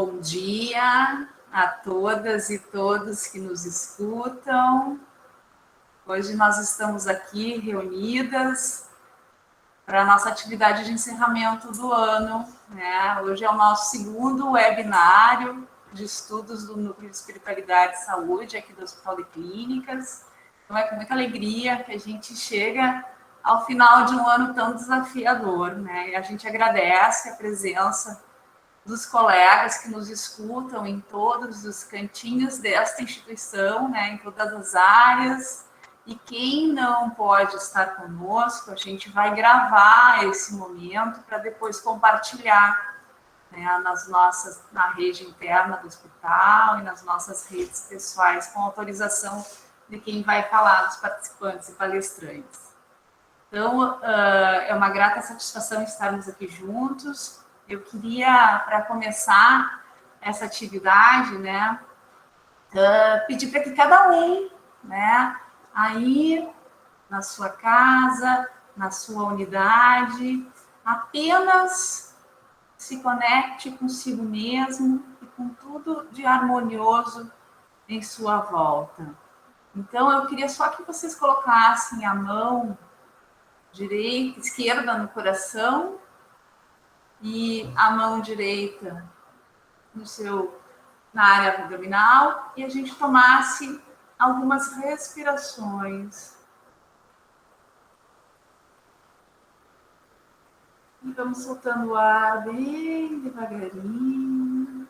Bom dia a todas e todos que nos escutam. Hoje nós estamos aqui reunidas para a nossa atividade de encerramento do ano, né? Hoje é o nosso segundo webinário de estudos do Núcleo de Espiritualidade e Saúde aqui do Hospital de Clínicas. Então é com muita alegria que a gente chega ao final de um ano tão desafiador, né? E a gente agradece a presença dos colegas que nos escutam em todos os cantinhos desta instituição, né, em todas as áreas. E quem não pode estar conosco, a gente vai gravar esse momento para depois compartilhar, né, na rede interna do hospital e nas nossas redes pessoais, com autorização de quem vai falar, dos participantes e palestrantes. Então, é uma grata satisfação estarmos aqui juntos. Eu queria, para começar essa atividade, né, pedir para que cada um, né, aí na sua casa, na sua unidade, apenas se conecte consigo mesmo e com tudo de harmonioso em sua volta. Então, eu queria só que vocês colocassem a mão direita, esquerda no coração, e a mão direita na área abdominal, e a gente tomasse algumas respirações. E vamos soltando o ar bem devagarinho.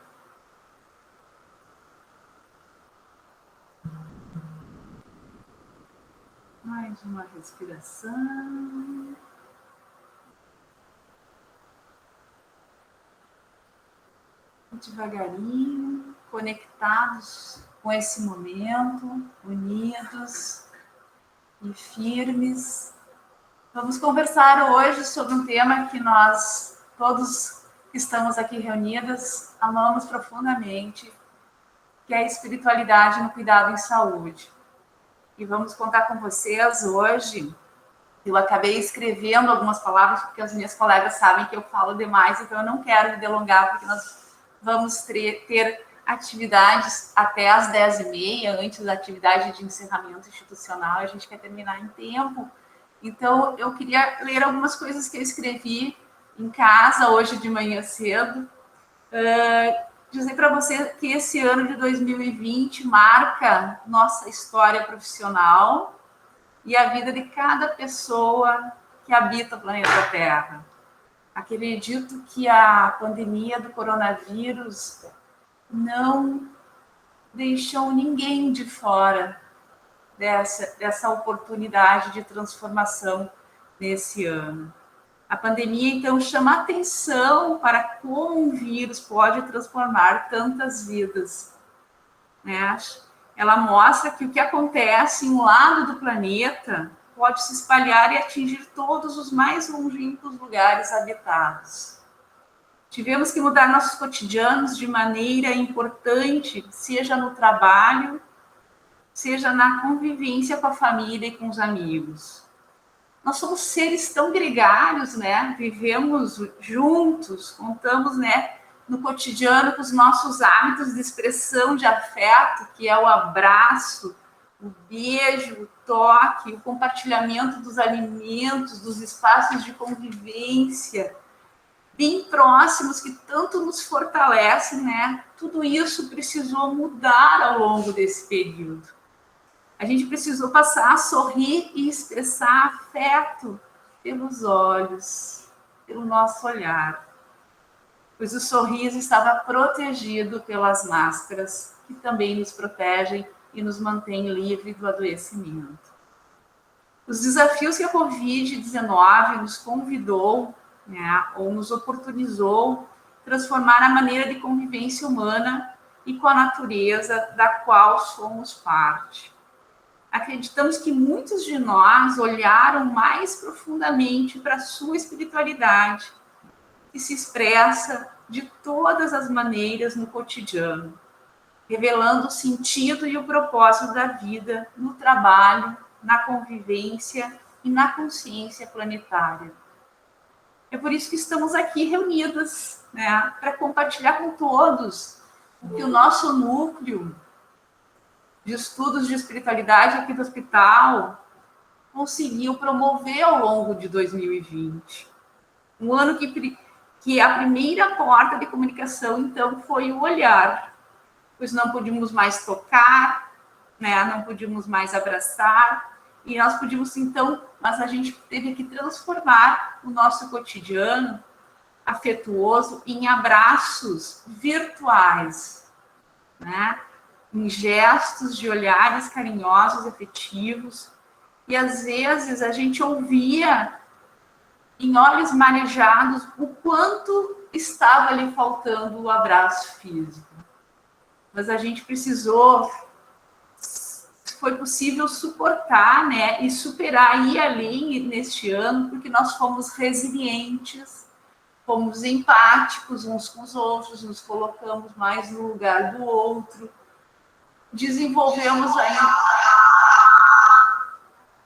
Mais uma respiração. Devagarinho, conectados com esse momento, unidos e firmes. Vamos conversar hoje sobre um tema que nós, todos que estamos aqui reunidas, amamos profundamente, que é a espiritualidade no cuidado em saúde. E vamos contar com vocês hoje. Eu acabei escrevendo algumas palavras, porque as minhas colegas sabem que eu falo demais, então eu não quero me delongar, porque nós vamos ter atividades até às 10h30, antes da atividade de encerramento institucional, a gente quer terminar em tempo. Então, eu queria ler algumas coisas que eu escrevi em casa, hoje de manhã cedo. Dizer para você que esse ano de 2020 marca nossa história profissional e a vida de cada pessoa que habita o planeta Terra. Acredito que a pandemia do coronavírus não deixou ninguém de fora dessa oportunidade de transformação nesse ano. A pandemia, então, chama atenção para como um vírus pode transformar tantas vidas, né? Ela mostra que o que acontece em um lado do planeta pode se espalhar e atingir todos os mais longínquos lugares habitados. Tivemos que mudar nossos cotidianos de maneira importante, seja no trabalho, seja na convivência com a família e com os amigos. Nós somos seres tão gregários, né? Vivemos juntos, contamos, né, no cotidiano com os nossos hábitos de expressão de afeto, que é o abraço, o beijo, o toque, o compartilhamento dos alimentos, dos espaços de convivência, bem próximos, que tanto nos fortalecem, né? Tudo isso precisou mudar ao longo desse período. A gente precisou passar a sorrir e expressar afeto pelos olhos, pelo nosso olhar, pois o sorriso estava protegido pelas máscaras, que também nos protegem e nos mantêm livres do adoecimento. Os desafios que a Covid-19 nos convidou, né, ou nos oportunizou transformar a maneira de convivência humana e com a natureza da qual somos parte. Acreditamos que muitos de nós olharam mais profundamente para a sua espiritualidade, que se expressa de todas as maneiras no cotidiano, revelando o sentido e o propósito da vida no trabalho, na convivência e na consciência planetária. É por isso que estamos aqui reunidas, né, para compartilhar com todos o que o nosso núcleo de estudos de espiritualidade aqui do hospital conseguiu promover ao longo de 2020. Um ano que a primeira porta de comunicação, então, foi o olhar, pois não podíamos mais tocar, né, não podíamos mais abraçar, e nós podíamos, então, mas a gente teve que transformar o nosso cotidiano afetuoso em abraços virtuais, né? Em gestos de olhares carinhosos, afetivos, e às vezes a gente ouvia em olhos marejados o quanto estava ali faltando o abraço físico. Mas a gente precisou, foi possível suportar, né, e superar, ir além neste ano, porque nós fomos resilientes, fomos empáticos uns com os outros, nos colocamos mais no lugar do outro, desenvolvemos aí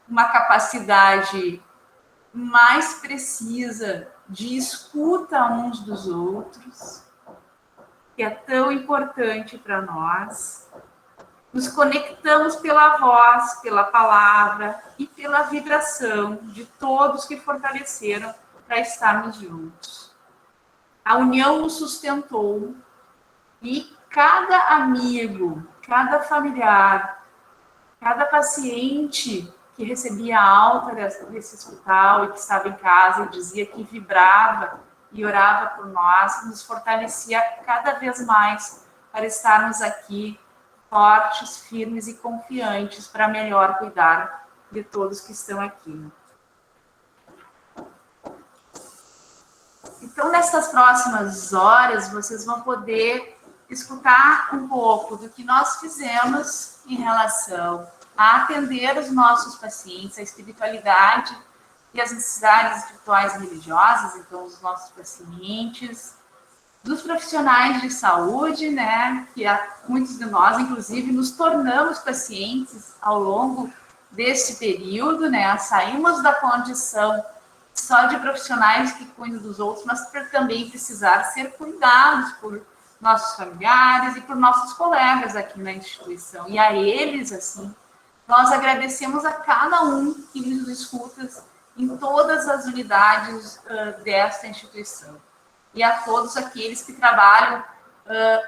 uma capacidade mais precisa de escuta uns dos outros, que é tão importante para nós. Nos conectamos pela voz, pela palavra e pela vibração de todos que fortaleceram para estarmos juntos. A união nos sustentou e cada amigo, cada familiar, cada paciente que recebia alta desse hospital e que estava em casa e dizia que vibrava e orava por nós, nos fortalecia cada vez mais para estarmos aqui fortes, firmes e confiantes para melhor cuidar de todos que estão aqui. Então, nessas próximas horas, vocês vão poder escutar um pouco do que nós fizemos em relação a atender os nossos pacientes, a espiritualidade e as necessidades espirituais e religiosas, então, os nossos pacientes, dos profissionais de saúde, né, que muitos de nós, inclusive, nos tornamos pacientes ao longo desse período, né, saímos da condição só de profissionais que cuidam dos outros, mas por também precisar ser cuidados por nossos familiares e por nossos colegas aqui na instituição. E a eles, assim, nós agradecemos a cada um que nos escuta em todas as unidades desta instituição. E a todos aqueles que trabalham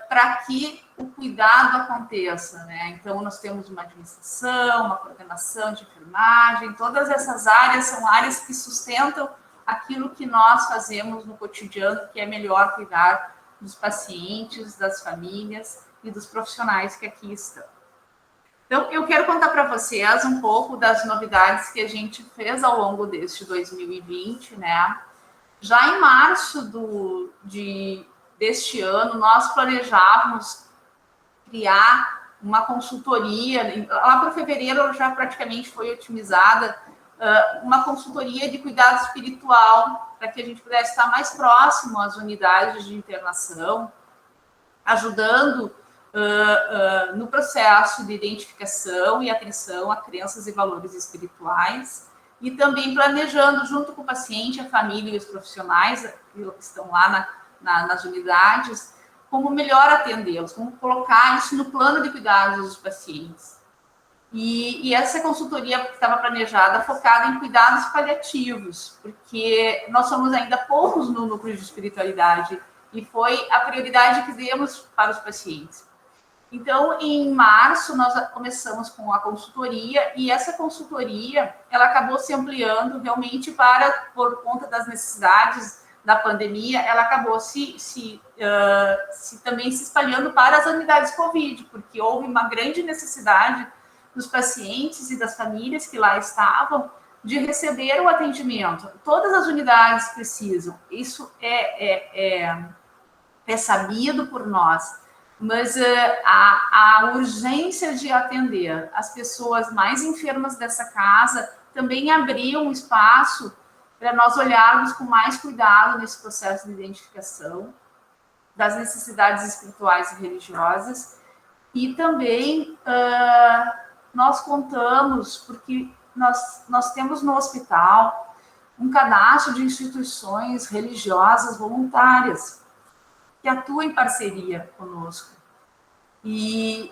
para que o cuidado aconteça, né? Então, nós temos uma administração, uma coordenação de enfermagem, todas essas áreas são áreas que sustentam aquilo que nós fazemos no cotidiano, que é melhor cuidar dos pacientes, das famílias e dos profissionais que aqui estão. Então, eu quero contar para vocês um pouco das novidades que a gente fez ao longo deste 2020, né? Já em março deste ano, nós planejávamos criar uma consultoria, lá para fevereiro já praticamente foi otimizada, uma consultoria de cuidado espiritual, para que a gente pudesse estar mais próximo às unidades de internação, ajudando no processo de identificação e atenção a crenças e valores espirituais, e também planejando, junto com o paciente, a família e os profissionais que estão lá nas unidades, como melhor atendê-los, como colocar isso no plano de cuidados dos pacientes. E essa consultoria estava planejada, focada em cuidados paliativos, porque nós somos ainda poucos no núcleo de espiritualidade, e foi a prioridade que demos para os pacientes. Então, em março, nós começamos com a consultoria, e essa consultoria, ela acabou se ampliando realmente por conta das necessidades da pandemia, ela acabou também se espalhando para as unidades COVID, porque houve uma grande necessidade dos pacientes e das famílias que lá estavam de receber o atendimento. Todas as unidades precisam, isso é sabido por nós, mas a urgência de atender as pessoas mais enfermas dessa casa também abriu um espaço para nós olharmos com mais cuidado nesse processo de identificação das necessidades espirituais e religiosas. E também nós contamos, porque nós temos no hospital um cadastro de instituições religiosas voluntárias que atuam em parceria conosco. E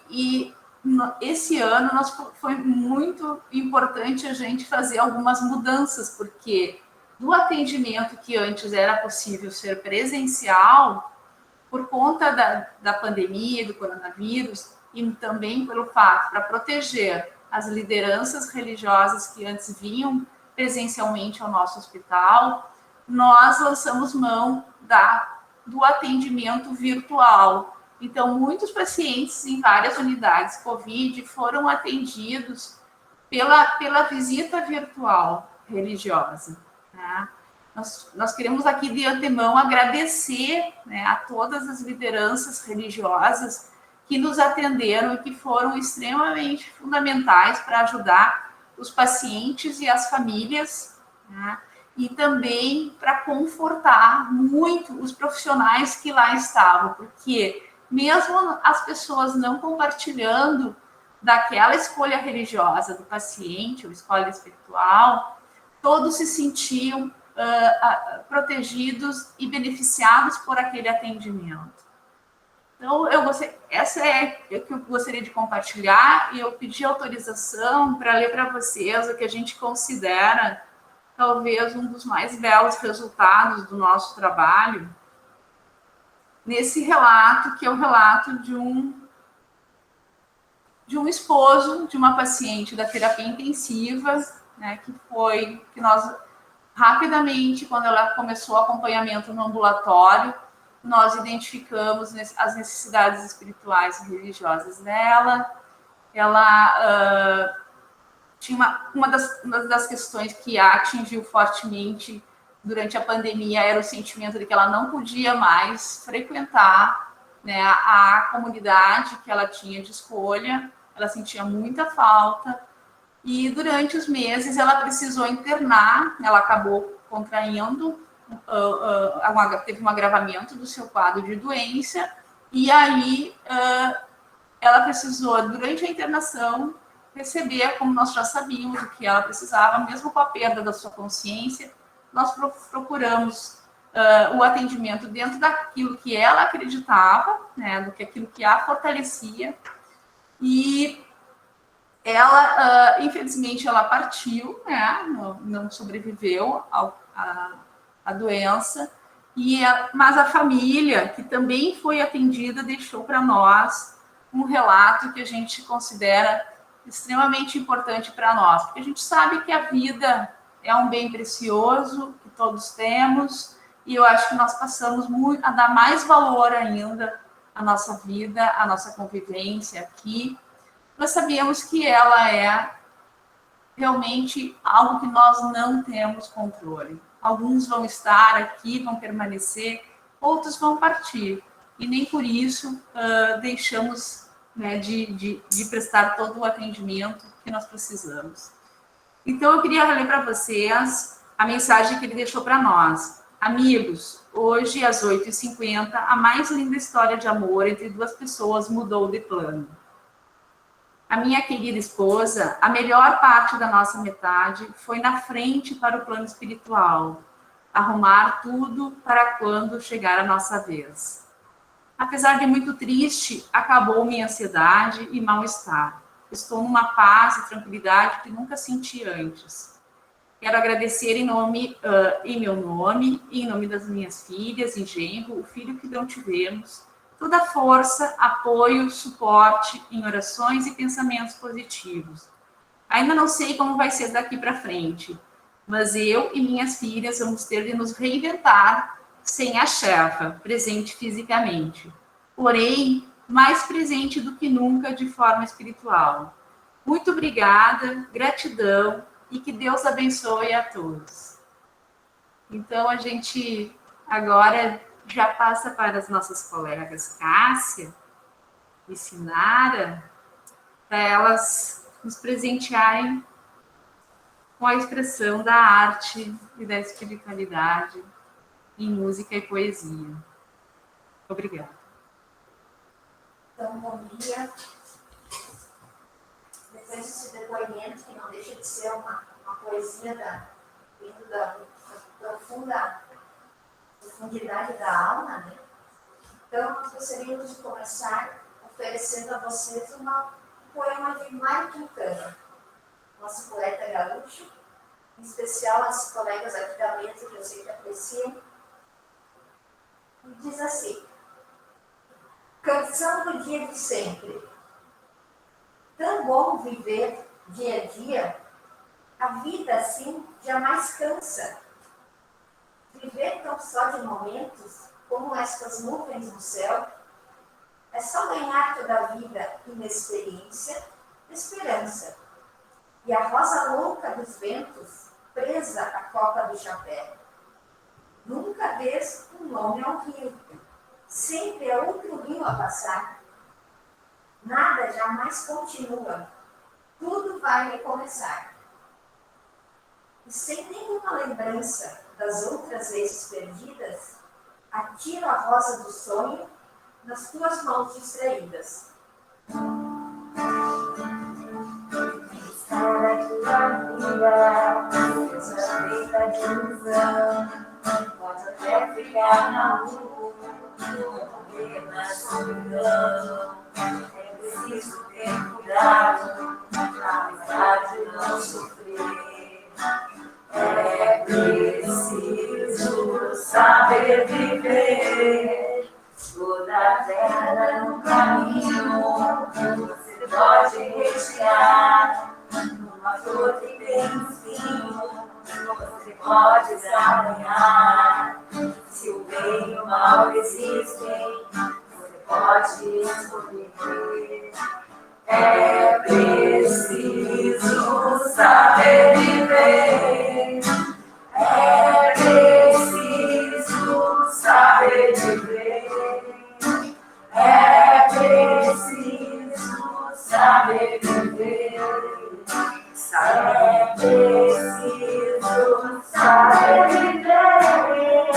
esse ano foi muito importante a gente fazer algumas mudanças, porque do atendimento que antes era possível ser presencial, por conta da pandemia, do coronavírus, e também pelo fato, para proteger as lideranças religiosas que antes vinham presencialmente ao nosso hospital, nós lançamos mão do atendimento virtual. Então, muitos pacientes em várias unidades COVID foram atendidos pela visita virtual religiosa, né? Nós queremos aqui de antemão agradecer, né, a todas as lideranças religiosas que nos atenderam e que foram extremamente fundamentais para ajudar os pacientes e as famílias, né, e também para confortar muito os profissionais que lá estavam, porque mesmo as pessoas não compartilhando daquela escolha religiosa do paciente, ou escolha espiritual, todos se sentiam protegidos e beneficiados por aquele atendimento. Então, essa é o que eu gostaria de compartilhar, e eu pedi autorização para ler para vocês o que a gente considera talvez um dos mais belos resultados do nosso trabalho, nesse relato, que é o relato de um esposo de uma paciente da terapia intensiva, né, que nós rapidamente, quando ela começou o acompanhamento no ambulatório, nós identificamos as necessidades espirituais e religiosas dela. Ela tinha uma das questões que a atingiu fortemente durante a pandemia era o sentimento de que ela não podia mais frequentar, né, a comunidade que ela tinha de escolha. Ela sentia muita falta. E durante os meses ela precisou internar, ela acabou contraindo, teve um agravamento do seu quadro de doença, e aí ela precisou, durante a internação, receber, como nós já sabíamos, o que ela precisava, mesmo com a perda da sua consciência. Nós procuramos o atendimento dentro daquilo que ela acreditava, né, aquilo que a fortalecia, e ela, infelizmente, ela partiu, né? Não sobreviveu à doença, mas a família, que também foi atendida, deixou para nós um relato que a gente considera extremamente importante para nós, porque a gente sabe que a vida é um bem precioso, que todos temos, e eu acho que nós passamos a dar mais valor ainda à nossa vida, à nossa convivência aqui. Nós sabíamos que ela é realmente algo que nós não temos controle. Alguns vão estar aqui, vão permanecer, outros vão partir. E nem por isso deixamos, né, de prestar todo o atendimento que nós precisamos. Então, eu queria ler para vocês a mensagem que ele deixou para nós. Amigos, hoje às 8h50, a mais linda história de amor entre duas pessoas mudou de plano. A minha querida esposa, a melhor parte da nossa metade, foi na frente para o plano espiritual, arrumar tudo para quando chegar a nossa vez. Apesar de muito triste, acabou minha ansiedade e mal-estar. Estou numa paz e tranquilidade que nunca senti antes. Quero agradecer em meu nome, e em nome das minhas filhas e genro, o filho que não tivemos, toda a força, apoio, suporte em orações e pensamentos positivos. Ainda não sei como vai ser daqui para frente, mas eu e minhas filhas vamos ter de nos reinventar sem a chefa, presente fisicamente. Porém, mais presente do que nunca de forma espiritual. Muito obrigada, gratidão e que Deus abençoe a todos. Então, a gente agora já passa para as nossas colegas Cássia e Sinara, para elas nos presentearem com a expressão da arte e da espiritualidade em música e poesia. Obrigada. Então, bom dia. Depois desse depoimento, que não deixa de ser uma poesia vindo profundidade da alma, né? Então, nós gostaríamos de começar oferecendo a vocês um poema de Mário Quintana, nosso poeta gaúcho, em especial as colegas aqui da mesa, que eu sei que apreciam. Diz assim: canção do dia de sempre. Tão bom viver dia a dia, a vida assim jamais cansa. Viver tão só de momentos, como estas nuvens do céu, é só ganhar toda a vida inexperiência, esperança. E a rosa louca dos ventos, presa à copa do chapéu. Nunca vês um nome ao rio, sempre é outro rio a passar. Nada jamais continua, tudo vai recomeçar. E sem nenhuma lembrança das outras vezes perdidas, atiro a rosa do sonho nas tuas mãos distraídas. Estar aqui na vida, essa feita de ilusão, pode até ficar na lua, morrer na solidão. É preciso ter cuidado, apesar de não sofrer. É preciso saber viver. Toda a terra no caminho, você pode respirar. Numa flor que tem espinho, você pode desarranhar. Se o bem e o mal existem, você pode sobreviver. É preciso saber viver. É preciso saber viver. É preciso saber viver. É preciso saber viver. Saber viver.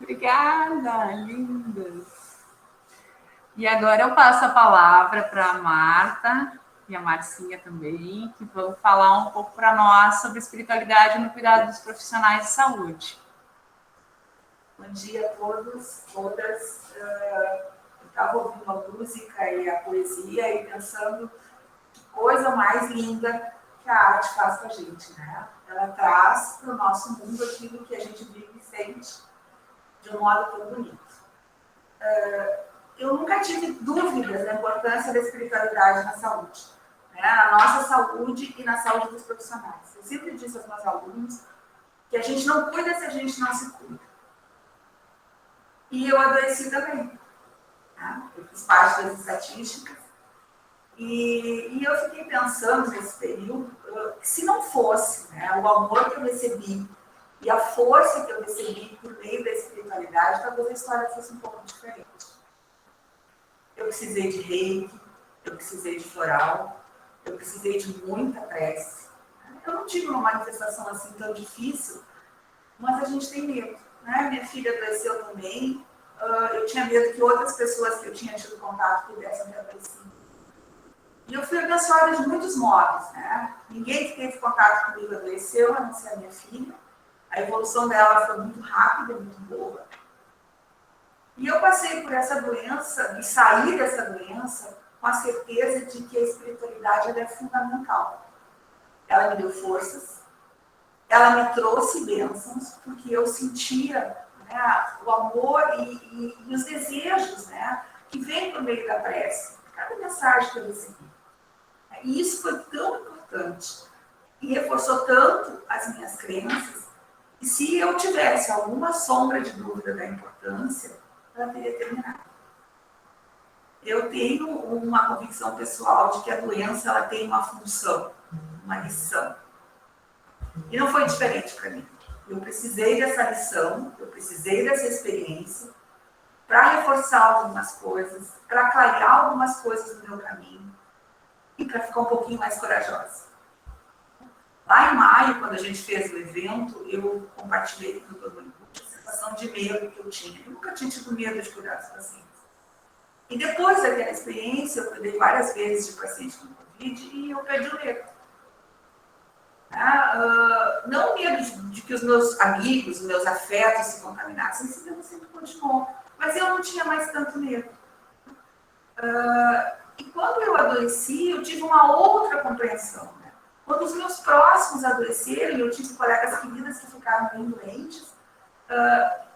Obrigada, lindas. E agora eu passo a palavra para a Marta e a Marcinha também, que vão falar um pouco para nós sobre espiritualidade no cuidado dos profissionais de saúde. Bom dia a todos, todas. Eu estava ouvindo a música e a poesia e pensando que coisa mais linda que a arte faz com a gente, né? Ela traz para o nosso mundo aquilo que a gente vive e sente de um modo tão bonito. Eu nunca tive dúvidas da importância da espiritualidade na saúde, né? Na nossa saúde e na saúde dos profissionais. Eu sempre disse aos meus alunos que a gente não cuida se a gente não se cuida. E eu adoeci também, né? Eu fiz parte das estatísticas e eu fiquei pensando nesse período que se não fosse, né, o amor que eu recebi e a força que eu recebi por meio da espiritualidade, talvez a história fosse um pouco diferente. Eu precisei de reiki, eu precisei de floral, eu precisei de muita prece. Eu não tive uma manifestação assim tão difícil, mas a gente tem medo, né? Minha filha adoeceu também, eu tinha medo que outras pessoas que eu tinha tido contato pudessem ter adoecido. E eu fui abençoada de muitos modos, né? Ninguém que teve contato comigo adoeceu, a não ser a minha filha. A evolução dela foi muito rápida, muito boa. E eu passei por essa doença, e saí dessa doença com a certeza de que a espiritualidade é fundamental. Ela me deu forças, ela me trouxe bênçãos, porque eu sentia, né, o amor e os desejos, né, que vêm por meio da prece, cada mensagem que eu recebi. E isso foi tão importante e reforçou tanto as minhas crenças, que se eu tivesse alguma sombra de dúvida da importância, ela teria terminado. Eu tenho uma convicção pessoal de que a doença ela tem uma função, uma lição. E não foi diferente para mim. Eu precisei dessa lição, eu precisei dessa experiência para reforçar algumas coisas, para clarear algumas coisas no meu caminho e para ficar um pouquinho mais corajosa. Lá em maio, quando a gente fez o evento, eu compartilhei com o Dr. Manicucci a sensação de medo que eu tinha. Eu nunca tinha tido medo de cuidar dos pacientes. E depois daquela experiência, eu cuidei várias vezes de paciente com Covid e eu perdi o medo. Não o medo de que os meus amigos, os meus afetos se contaminassem, esse medo sempre continuou. Mas eu não tinha mais tanto medo. E quando eu adoeci, eu tive uma outra compreensão. Né? Quando os meus próximos adoeceram, eu tive colegas queridas que ficaram bem doentes,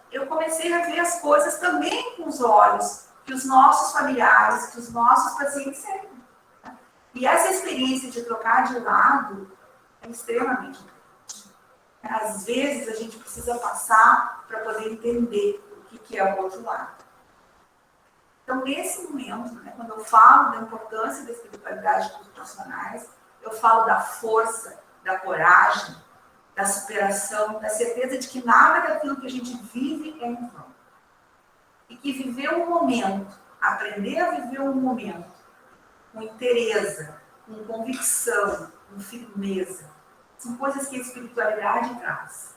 eu comecei a ver as coisas também com os olhos que os nossos familiares, que os nossos pacientes têm. Né? E essa experiência de trocar de lado é extremamente importante. Às vezes, a gente precisa passar para poder entender o que é o outro lado. Então, nesse momento, né, quando eu falo da importância da espiritualidade para os profissionais, eu falo da força, da coragem, da superação, da certeza de que nada daquilo que a gente vive é em vão. E que viver um momento, aprender a viver um momento com inteireza, com convicção, com firmeza, são coisas que a espiritualidade traz.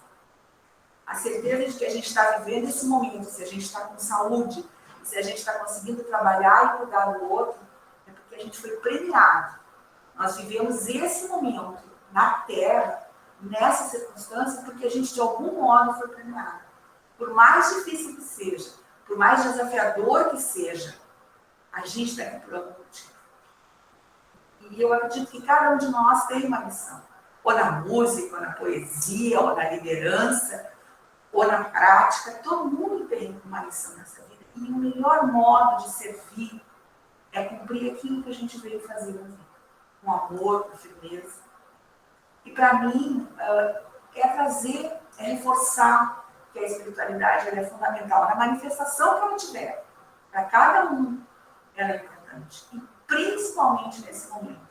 A certeza de que a gente está vivendo esse momento, se a gente está com saúde, se a gente está conseguindo trabalhar e cuidar do outro, é porque a gente foi premiado. Nós vivemos esse momento na Terra, nessa circunstância, porque a gente de algum modo foi premiado. Por mais difícil que seja, por mais desafiador que seja, a gente está aqui por algum motivo. E eu acredito que cada um de nós tem uma missão. Ou na música, ou na poesia, ou na liderança, ou na prática. Todo mundo tem uma missão nessa vida. E o melhor modo de servir é cumprir aquilo que a gente veio fazer na vida. Com amor, com firmeza. E para mim, é trazer, é reforçar que a espiritualidade ela é fundamental. Na manifestação que ela tiver, para cada um, ela é importante. E principalmente nesse momento.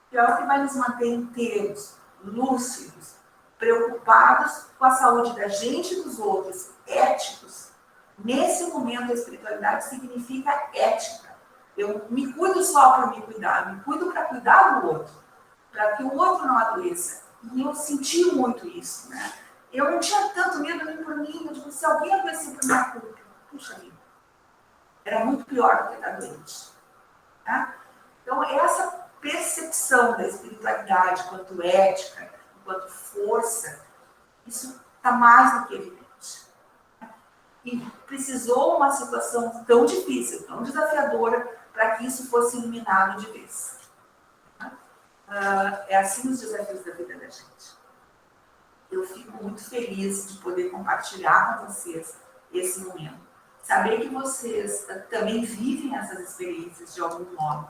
Que é o que vai nos manter inteiros, lúcidos, preocupados com a saúde da gente e dos outros, éticos. Nesse momento, a espiritualidade significa ética. Eu me cuido só por me cuidar, me cuido para cuidar do outro, para que o outro não adoeça. E eu senti muito isso, né? Eu não tinha tanto medo nem por mim, eu digo, se alguém adoecer por minha culpa, puxa vida, era muito pior do que estar doente. Tá? Então, essa percepção da espiritualidade quanto ética, quanto força, isso está mais do que evidente. E precisou uma situação tão difícil, tão desafiadora, para que isso fosse eliminado de vez. É assim os desafios da vida da gente. Eu fico muito feliz de poder compartilhar com vocês esse momento. Saber que vocês também vivem essas experiências de algum modo.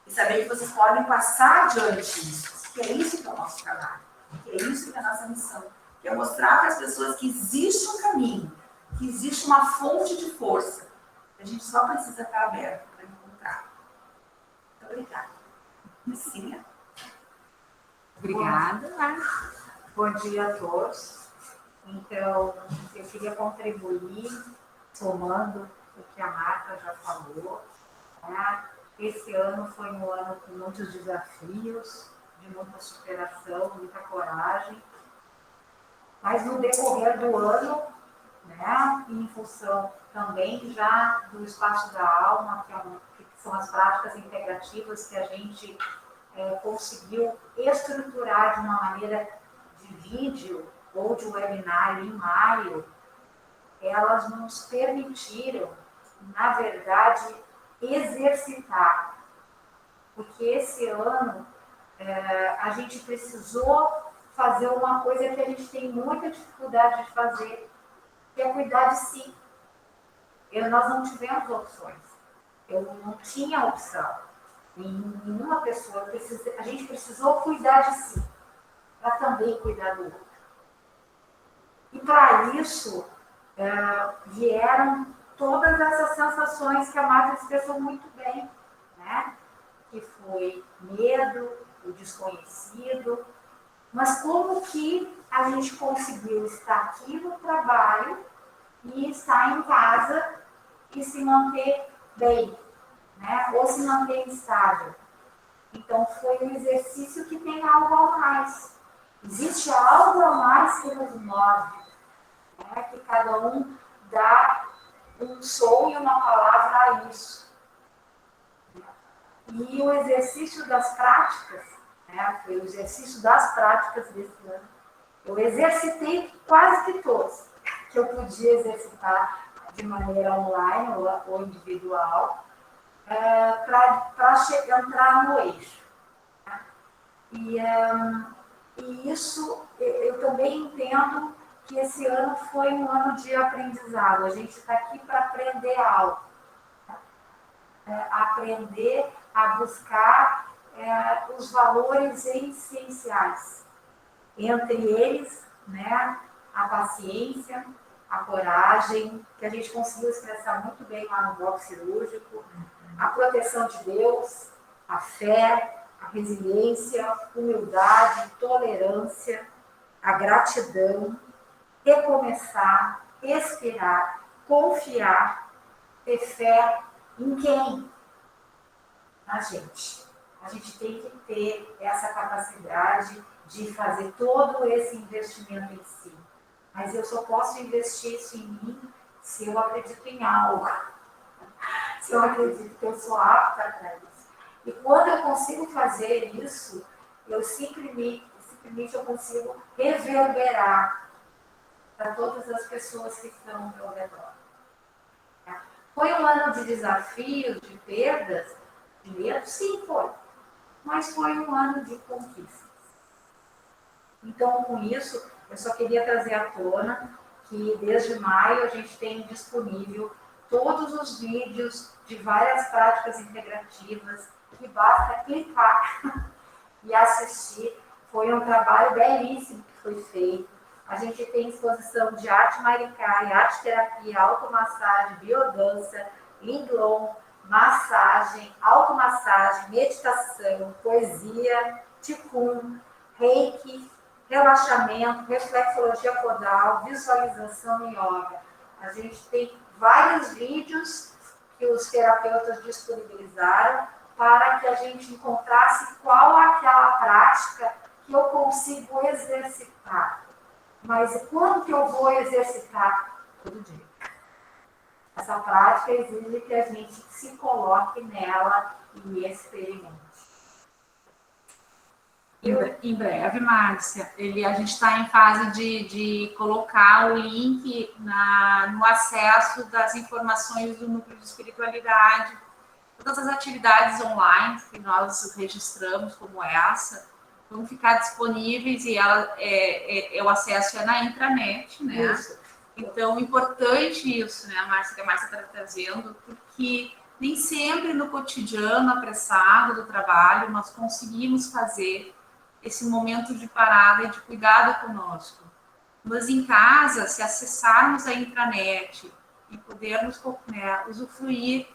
E saber que vocês podem passar adiante isso. Que é isso que é o nosso trabalho. Que é isso que é a nossa missão. Que é mostrar para as pessoas que existe um caminho, que existe uma fonte de força. A gente só precisa estar aberto para encontrar. Muito obrigada. Lucinha. Obrigada. Bom dia a todos. Então, eu queria contribuir, somando o que a Marta já falou. Né? Esse ano foi um ano com muitos desafios, de muita superação, muita coragem. Mas no decorrer do ano, né, em função também já do espaço da alma, que são as práticas integrativas que a gente conseguiu estruturar de uma maneira de vídeo ou de webinar em maio, elas nos permitiram, na verdade, exercitar. Porque esse ano a gente precisou fazer uma coisa que a gente tem muita dificuldade de fazer, que é cuidar de si. Nós não tivemos opções. Eu não tinha opção. Nenhuma pessoa, a gente precisou cuidar de si, para também cuidar do outro. E para isso, vieram todas essas sensações que a Marta expressou muito bem, né? Que foi medo, o desconhecido, mas como que a gente conseguiu estar aqui no trabalho e estar em casa e se manter bem, né? Ou se manter estável. Então, foi um exercício que tem algo a mais. Existe algo a mais que nos move, né? Que cada um dá um som e uma palavra a isso. E o exercício das práticas, né, foi o exercício das práticas desse ano. Eu exercitei quase que todos, que eu podia exercitar de maneira online ou individual, para entrar no eixo. Né? E isso, eu também entendo que esse ano foi um ano de aprendizado. A gente está aqui para aprender algo. Aprender a buscar os valores essenciais. Entre eles, né, a paciência, a coragem, que a gente conseguiu expressar muito bem lá no bloco cirúrgico, a proteção de Deus, a fé, a resiliência, humildade, tolerância, a gratidão, recomeçar, respirar, confiar, ter fé em quem? Na gente. A gente tem que ter essa capacidade de fazer todo esse investimento em si. Mas eu só posso investir isso em mim se eu acredito em algo. Se eu acredito que eu sou apta para isso. E quando eu consigo fazer isso, eu simplesmente eu consigo reverberar para todas as pessoas que estão ao meu redor. Foi um ano de desafios, de perdas, de medo? Sim, foi. Mas foi um ano de conquistas. Então, com isso, eu só queria trazer à tona que desde maio a gente tem disponível todos os vídeos de várias práticas integrativas, que basta clicar e assistir. Foi um trabalho belíssimo que foi feito. A gente tem exposição de arte maricai, arte terapia, automassagem, biodança, linglong, massagem, automassagem, meditação, poesia, ticum, reiki, relaxamento, reflexologia podal, visualização e yoga. A gente tem vários vídeos que os terapeutas disponibilizaram para que a gente encontrasse qual aquela prática que eu consigo exercitar. Mas quando que eu vou exercitar? Todo dia. Essa prática exige que a gente se coloque nela e experimente. Em breve, Márcia, a gente está em fase de colocar o link no acesso das informações do Núcleo de Espiritualidade, todas as atividades online que nós registramos, como essa, vão ficar disponíveis e o acesso é na intranet, né? Isso. Então, importante isso, né, Márcia, que a Márcia está trazendo, porque nem sempre no cotidiano apressado do trabalho nós conseguimos fazer esse momento de parada e de cuidado conosco. Mas em casa, se acessarmos a intranet e pudermos, né, usufruir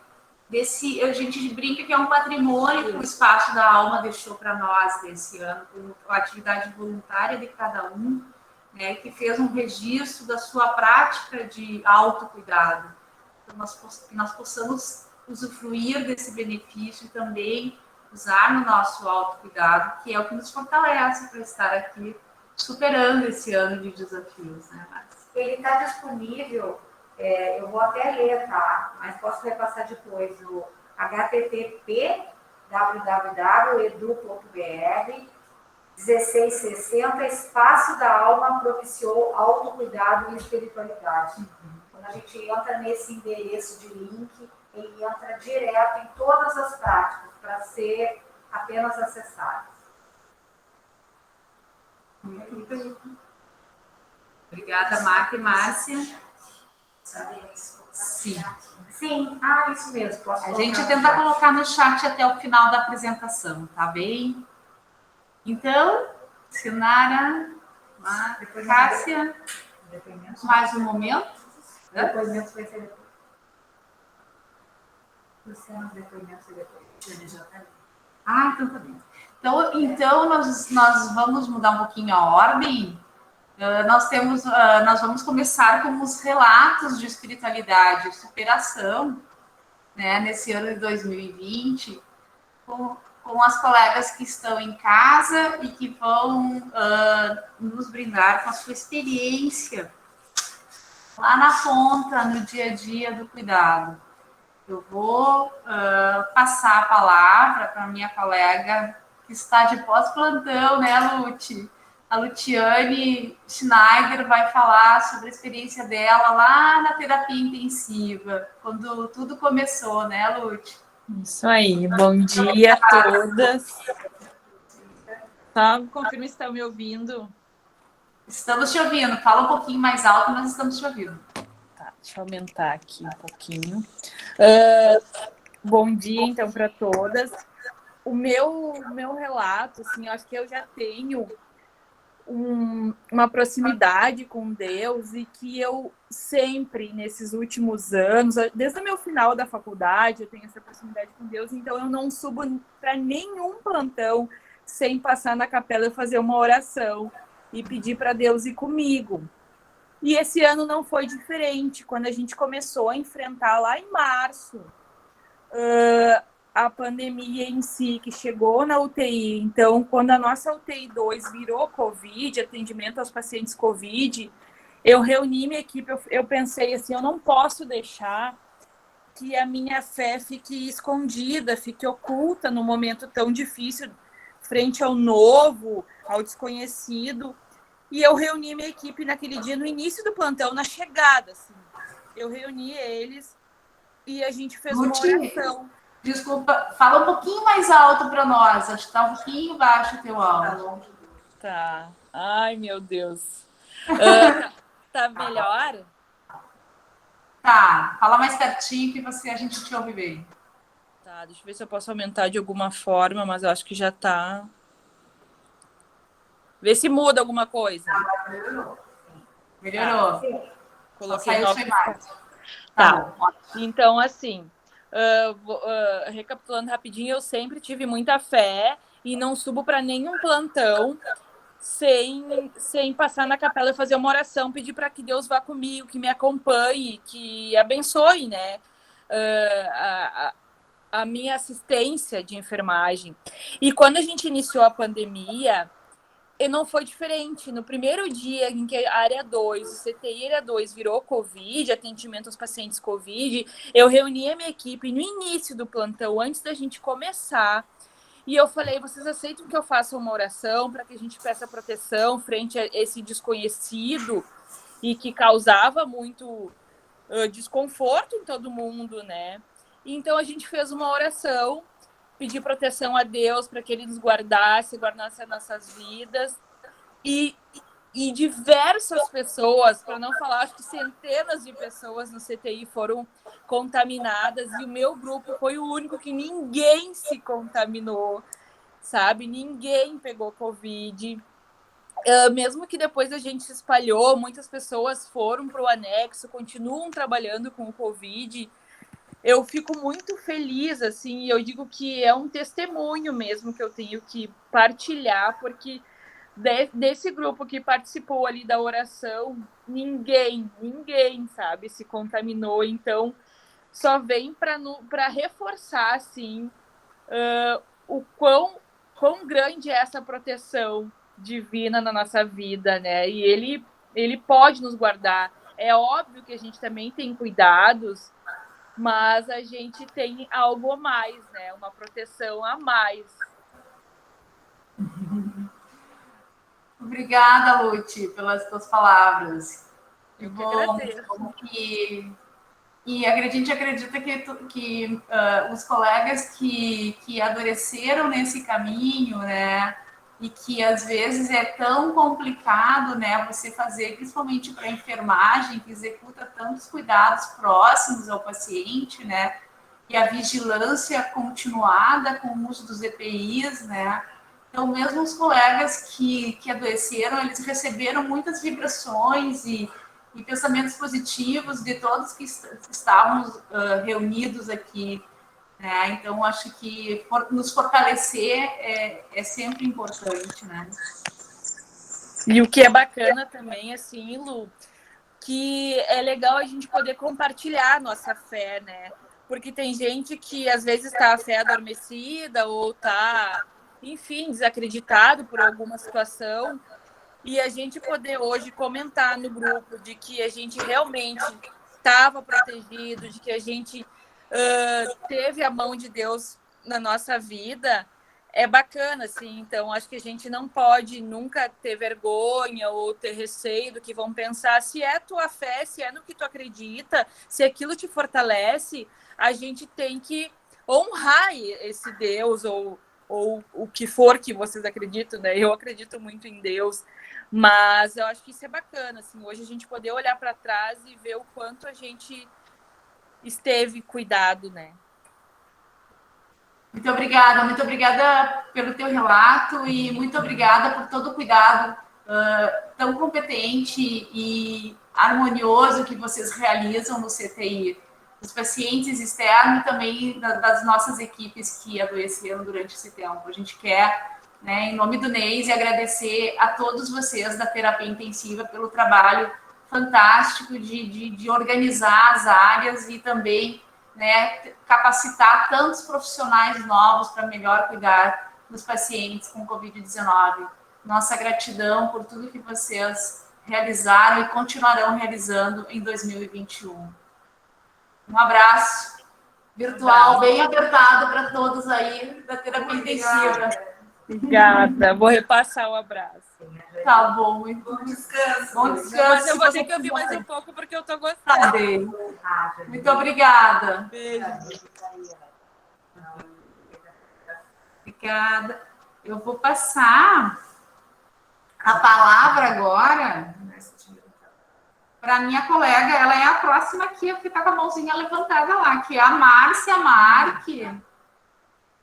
desse, a gente brinca que é um patrimônio que o Espaço da Alma deixou para nós desse ano, com a atividade voluntária de cada um, né, que fez um registro da sua prática de autocuidado. Então, que nós possamos usufruir desse benefício e também usar no nosso autocuidado, que é o que nos fortalece para estar aqui superando esse ano de desafios, né, Márcia? Ele está disponível, eu vou até ler, tá? Mas posso repassar depois o http www.edu.br 1660 Espaço da Alma propiciou autocuidado e espiritualidade. Quando a gente entra nesse endereço de link, ele entra direto em todas as práticas, para ser apenas acessado. Muito bem. Obrigada, Marta e Márcia. Sim. Sim, isso mesmo. Posso a gente tenta colocar no chat até o final da apresentação, tá bem? Então, Sinara, Cássia, mais um momento. Depoimentos vai ser depois. Luciano, depoimentos e depois. Então tá bem. Então nós vamos mudar um pouquinho a ordem. Nós vamos começar com os relatos de espiritualidade e superação, né, nesse ano de 2020, com as colegas que estão em casa e que vão nos brindar com a sua experiência lá na ponta, no dia a dia do cuidado. Eu vou passar a palavra para a minha colega que está de pós-plantão, né, Lute? A Lutiane Schneider vai falar sobre a experiência dela lá na terapia intensiva, quando tudo começou, né, Lute? Isso aí, bom dia a todas. Tá, confirma se estão me ouvindo. Estamos te ouvindo, fala um pouquinho mais alto, mas estamos te ouvindo. Tá, deixa eu aumentar aqui um pouquinho. Bom dia, então, para todas. O meu relato, assim, eu acho que eu já tenho uma proximidade com Deus e que eu sempre, nesses últimos anos, desde o meu final da faculdade, eu tenho essa proximidade com Deus, então eu não subo para nenhum plantão sem passar na capela e fazer uma oração e pedir para Deus ir comigo. E esse ano não foi diferente. Quando a gente começou a enfrentar lá em março a pandemia em si, que chegou na UTI. Então, quando a nossa UTI 2 virou Covid, atendimento aos pacientes Covid, eu reuni minha equipe, eu pensei assim, eu não posso deixar que a minha fé fique escondida, fique oculta num momento tão difícil, frente ao novo, ao desconhecido. E eu reuni minha equipe naquele dia, no início do plantão, na chegada, assim. Eu reuni eles e a gente fez uma oração. Desculpa, fala um pouquinho mais alto para nós. Acho que está um pouquinho baixo o teu áudio. Tá. Ai, meu Deus. Tá melhor? Tá. Fala mais pertinho que a gente te ouve bem. Tá, deixa eu ver se eu posso aumentar de alguma forma, mas eu acho que já tá. Vê se muda alguma coisa. Melhorou. Tá. Coloquei nova. Tá. Então, assim, recapitulando rapidinho, eu sempre tive muita fé e não subo para nenhum plantão sem passar na capela e fazer uma oração, pedir para que Deus vá comigo, que me acompanhe, que abençoe, né, a minha assistência de enfermagem. E quando a gente iniciou a pandemia, não foi diferente. No primeiro dia em que a área 2, o CTI área 2 virou Covid, atendimento aos pacientes Covid, eu reuni a minha equipe no início do plantão, antes da gente começar, e eu falei, vocês aceitam que eu faça uma oração para que a gente peça proteção frente a esse desconhecido e que causava muito desconforto em todo mundo, né? Então a gente fez uma oração, pedir proteção a Deus para que Ele nos guardasse as nossas vidas. E diversas pessoas, para não falar, acho que centenas de pessoas no CTI foram contaminadas. E o meu grupo foi o único que ninguém se contaminou, sabe? Ninguém pegou Covid. Mesmo que depois a gente se espalhou, muitas pessoas foram para o anexo, continuam trabalhando com o Covid. Eu fico muito feliz, assim, e eu digo que é um testemunho mesmo que eu tenho que partilhar, porque desse grupo que participou ali da oração, ninguém, sabe, se contaminou. Então, só vem para reforçar, assim, o quão grande é essa proteção divina na nossa vida, né? E ele pode nos guardar. É óbvio que a gente também tem cuidados, mas a gente tem algo a mais, né? Uma proteção a mais. Obrigada, Lute, pelas tuas palavras. Eu agradeço. E a gente acredita que os colegas que adoeceram nesse caminho, né? E que às vezes é tão complicado, né? Você fazer, principalmente para a enfermagem, que executa tantos cuidados próximos ao paciente, né? E a vigilância continuada com o uso dos EPIs, né? Então, mesmo os colegas que adoeceram, eles receberam muitas vibrações e pensamentos positivos de todos que estávamos reunidos aqui. Né? Então, acho que nos fortalecer é sempre importante. Né? E o que é bacana também, assim, Lu, que é legal a gente poder compartilhar a nossa fé, né? Porque tem gente que às vezes está a fé adormecida ou está, enfim, desacreditado por alguma situação. E a gente poder hoje comentar no grupo de que a gente realmente estava protegido, de que a gente teve a mão de Deus na nossa vida, é bacana, assim. Então, acho que a gente não pode nunca ter vergonha ou ter receio do que vão pensar. Se é tua fé, se é no que tu acredita, se aquilo te fortalece, a gente tem que honrar esse Deus ou o que for que vocês acreditam, né? Eu acredito muito em Deus, mas eu acho que isso é bacana, assim. Hoje a gente poder olhar para trás e ver o quanto a gente esteve cuidado, né? Muito obrigada pelo teu relato e muito obrigada por todo o cuidado tão competente e harmonioso que vocês realizam no CTI, dos pacientes externos e também das nossas equipes que adoeceram durante esse tempo. A gente quer, né, em nome do NEIS, agradecer a todos vocês da terapia intensiva pelo trabalho fantástico de organizar as áreas e também, né, capacitar tantos profissionais novos para melhor cuidar dos pacientes com Covid-19. Nossa gratidão por tudo que vocês realizaram e continuarão realizando em 2021. Um abraço virtual bem apertado para todos aí da terapia intensiva. Obrigada. Vou repassar o abraço. Tá bom, muito Bom descanso. bom descanso. Mas eu vou ter que ouvir mais um pouco porque eu tô gostando. Tá bem. Muito obrigada. Beijo. Obrigada. Eu vou passar a palavra agora para a minha colega. Ela é a próxima aqui, que está com a mãozinha levantada lá, que é a Márcia Marque,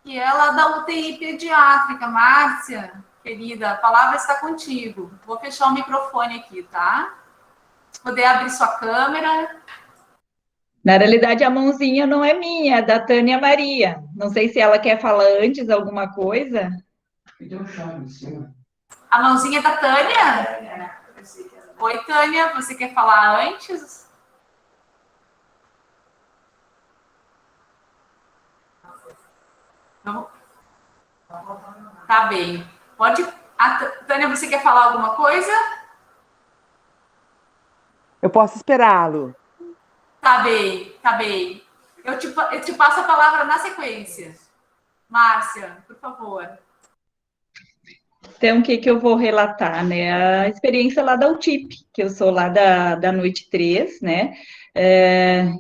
que ela é da UTI pediátrica. Márcia, querida, a palavra está contigo. Vou fechar o microfone aqui, tá? Se puder abrir sua câmera. Na realidade, a mãozinha não é minha, é da Tânia Maria. Não sei se ela quer falar antes alguma coisa. A mãozinha é da Tânia? Oi, Tânia, você quer falar antes? Não? Tá bem. Pode. Tânia, você quer falar alguma coisa? Eu posso esperá-lo. Tá bem, tá bem. Eu te passo a palavra na sequência. Márcia, por favor. Então, o que eu vou relatar, né? A experiência lá da UTIP, que eu sou lá da Noite 3, né?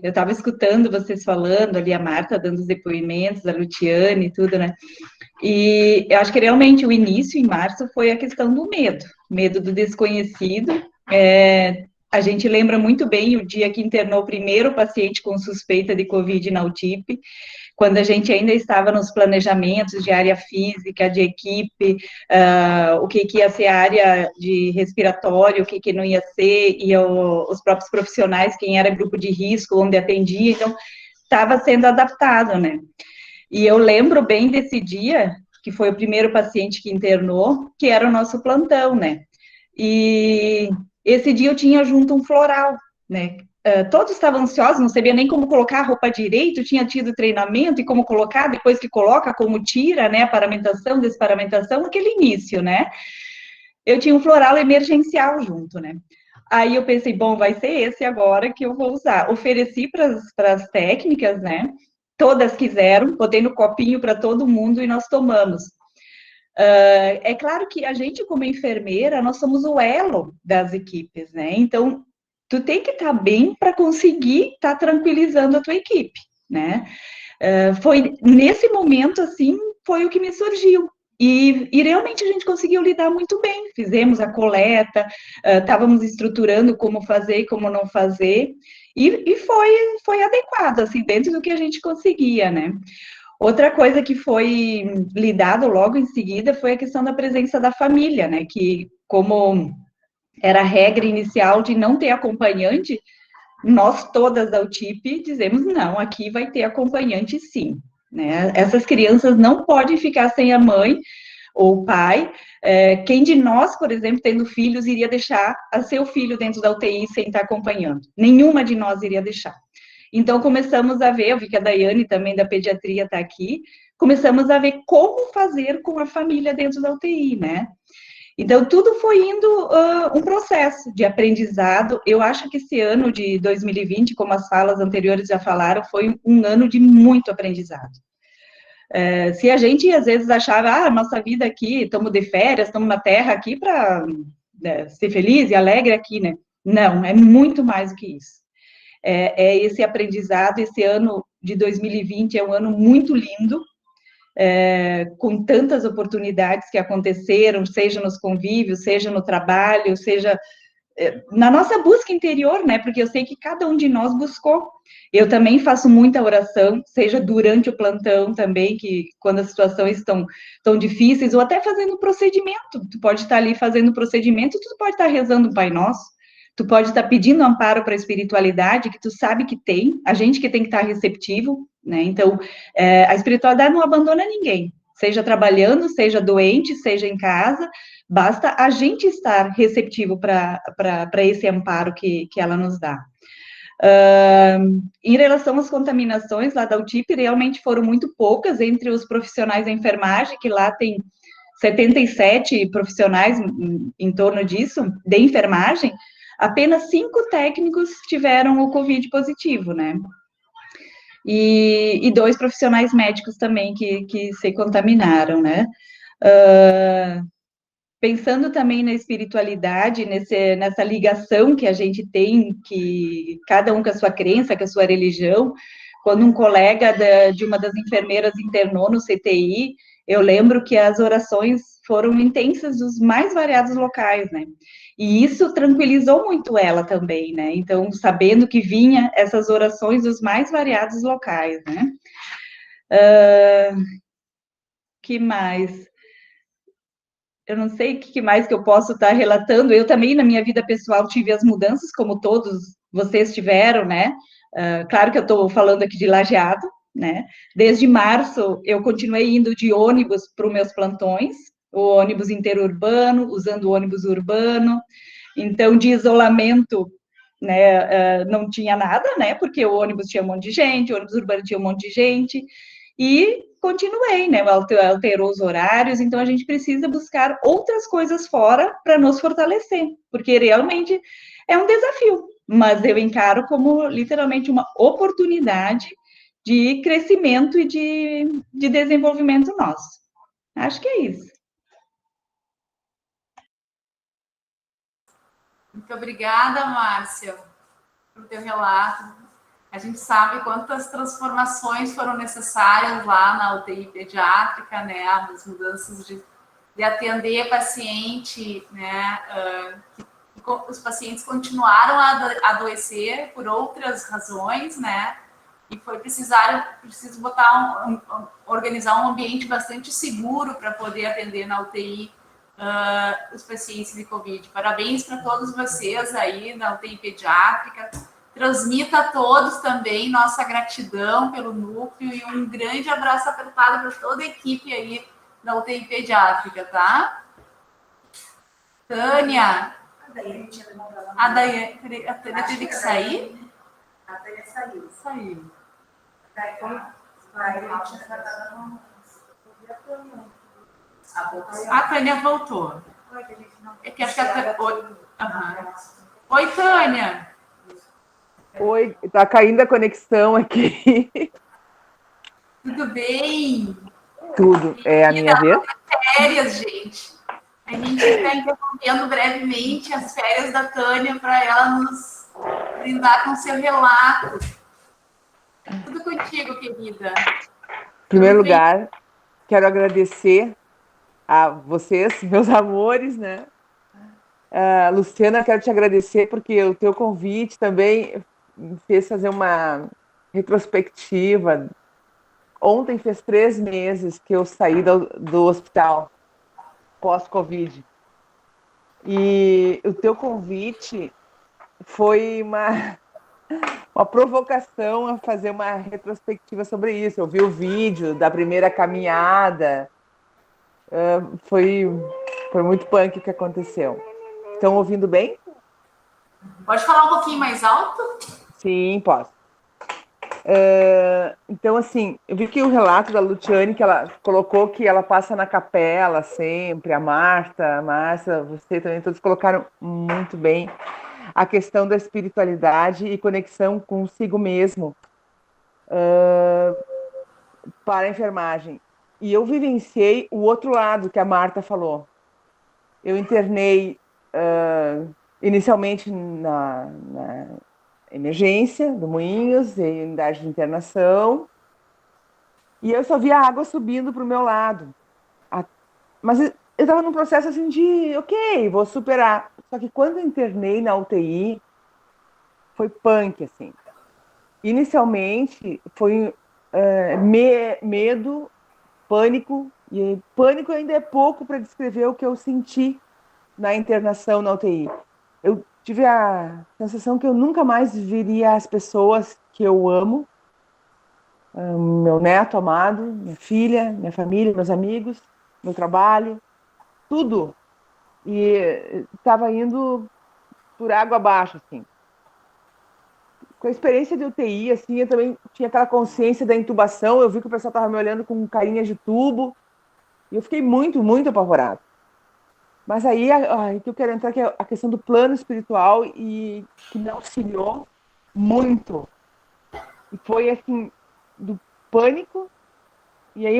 Eu estava escutando vocês falando ali, a Marta dando os depoimentos, a Luciane e tudo, né? E eu acho que realmente o início, em março, foi a questão do medo do desconhecido. A gente lembra muito bem o dia que internou o primeiro paciente com suspeita de Covid na UTIP, quando a gente ainda estava nos planejamentos de área física, de equipe, o que ia ser a área de respiratório, o que não ia ser, e os próprios profissionais, quem era grupo de risco, onde atendia, então estava sendo adaptado, né? E eu lembro bem desse dia, que foi o primeiro paciente que internou, que era o nosso plantão, né? E esse dia eu tinha junto um floral, né? Todos estavam ansiosos, não sabia nem como colocar a roupa direito, tinha tido treinamento e como colocar, depois que coloca, como tira, né? A paramentação, desparamentação, aquele início, né? Eu tinha um floral emergencial junto, né? Aí eu pensei, bom, vai ser esse agora que eu vou usar. Ofereci para as técnicas, né? Todas quiseram, botei no copinho para todo mundo e nós tomamos. É claro que a gente, como enfermeira, nós somos o elo das equipes, né? Então, tu tem que estar bem para conseguir estar tranquilizando a tua equipe, né? Foi nesse momento, assim, foi o que me surgiu. E realmente a gente conseguiu lidar muito bem. Fizemos a coleta, estávamos estruturando como fazer e como não fazer, e foi adequado, assim, dentro do que a gente conseguia, né? Outra coisa que foi lidado logo em seguida foi a questão da presença da família, né? Que, como era a regra inicial de não ter acompanhante, nós todas da UTIP dizemos, não, aqui vai ter acompanhante sim, né? Essas crianças não podem ficar sem a mãe ou o pai. Quem de nós, por exemplo, tendo filhos, iria deixar a seu filho dentro da UTI sem estar acompanhando? Nenhuma de nós iria deixar. Então, começamos a ver, eu vi que a Daiane também da pediatria está aqui, começamos a ver como fazer com a família dentro da UTI, né? Então, tudo foi indo um processo de aprendizado. Eu acho que esse ano de 2020, como as falas anteriores já falaram, foi um ano de muito aprendizado. Se a gente, às vezes, achava, nossa vida aqui, estamos de férias, estamos na Terra aqui para ser feliz e alegre aqui, né? Não, é muito mais do que isso. É esse aprendizado. Esse ano de 2020 é um ano muito lindo, com tantas oportunidades que aconteceram, seja nos convívios, seja no trabalho, seja na nossa busca interior, né? Porque eu sei que cada um de nós buscou. Eu também faço muita oração, seja durante o plantão também, que quando as situações estão tão difíceis, ou até fazendo procedimento. Tu pode estar ali fazendo procedimento, tu pode estar rezando o Pai Nosso, tu pode estar pedindo amparo para a espiritualidade, que tu sabe que tem, a gente que tem que estar receptivo, né? Então, a espiritualidade não abandona ninguém, seja trabalhando, seja doente, seja em casa, basta a gente estar receptivo para esse amparo que ela nos dá. Em relação às contaminações lá da UTIP, realmente foram muito poucas entre os profissionais da enfermagem, que lá tem 77 profissionais em torno disso, de enfermagem, apenas 5 técnicos tiveram o Covid positivo, né? E 2 profissionais médicos também que se contaminaram, né? Pensando também na espiritualidade, nessa ligação que a gente tem, que cada um com a sua crença, com a sua religião. Quando um colega de uma das enfermeiras internou no CTI, eu lembro que as orações foram intensas dos mais variados locais, né? E isso tranquilizou muito ela também, né? Então, sabendo que vinha essas orações dos mais variados locais, né? Que mais? Eu não sei o que mais que eu posso estar relatando. Eu também, na minha vida pessoal, tive as mudanças, como todos vocês tiveram, né? Claro que eu estou falando aqui de Lajeado, né? Desde março, eu continuei indo de ônibus para os meus plantões, o ônibus interurbano, usando o ônibus urbano. Então, de isolamento, né, não tinha nada, né? Porque o ônibus tinha um monte de gente, o ônibus urbano tinha um monte de gente. E continuei, né? Alterou os horários, então a gente precisa buscar outras coisas fora para nos fortalecer, porque realmente é um desafio, mas eu encaro como literalmente uma oportunidade de crescimento e de desenvolvimento nosso. Acho que é isso. Muito obrigada, Márcia, pelo teu relato. A gente sabe quantas transformações foram necessárias lá na UTI pediátrica, né? As mudanças de atender paciente, né? Os pacientes continuaram a adoecer por outras razões, né? E foi preciso botar organizar um ambiente bastante seguro para poder atender na UTI os pacientes de Covid. Parabéns para todos vocês aí na UTI pediátrica. Transmita a todos também nossa gratidão pelo núcleo e um grande abraço apertado para toda a equipe aí da UTI pediátrica, tá? Tânia. A Tânia teve que sair? A Tânia saiu. Saiu. A Tânia voltou. É que acho que Oi, Tânia. Oi, tá caindo a conexão aqui. Tudo bem? Tudo. É a minha vez? Férias, gente. A gente está interrompendo brevemente as férias da Tânia para ela nos brindar com seu relato. Tudo contigo, querida. Em primeiro lugar, quero agradecer a vocês, meus amores, né? Luciana, quero te agradecer porque o teu convite também me fez fazer uma retrospectiva. Ontem fez 3 meses que eu saí do hospital pós-Covid. E o teu convite foi uma provocação a fazer uma retrospectiva sobre isso. Eu vi o vídeo da primeira caminhada. Foi muito punk o que aconteceu. Estão ouvindo bem? Pode falar um pouquinho mais alto? Sim, posso. Então, assim, eu vi que o relato da Luciane, que ela colocou que ela passa na capela sempre, a Márcia, você também, todos colocaram muito bem a questão da espiritualidade e conexão consigo mesmo para a enfermagem. E eu vivenciei o outro lado que a Marta falou. Eu internei inicialmente na emergência do Moinhos, em unidade de internação, e eu só via a água subindo para o meu lado. Mas eu estava num processo assim de, ok, vou superar. Só que quando eu internei na UTI, foi punk, assim. Inicialmente, foi medo, pânico, e pânico ainda é pouco para descrever o que eu senti na internação na UTI. Eu tive a sensação que eu nunca mais viria as pessoas que eu amo, meu neto amado, minha filha, minha família, meus amigos, meu trabalho, tudo. E estava indo por água abaixo, assim. Com a experiência de UTI, assim, eu também tinha aquela consciência da intubação, eu vi que o pessoal estava me olhando com carinha de tubo, e eu fiquei muito, muito apavorada. Mas aí que eu quero entrar, que é a questão do plano espiritual, e que me auxiliou muito. E foi, assim, do pânico, e aí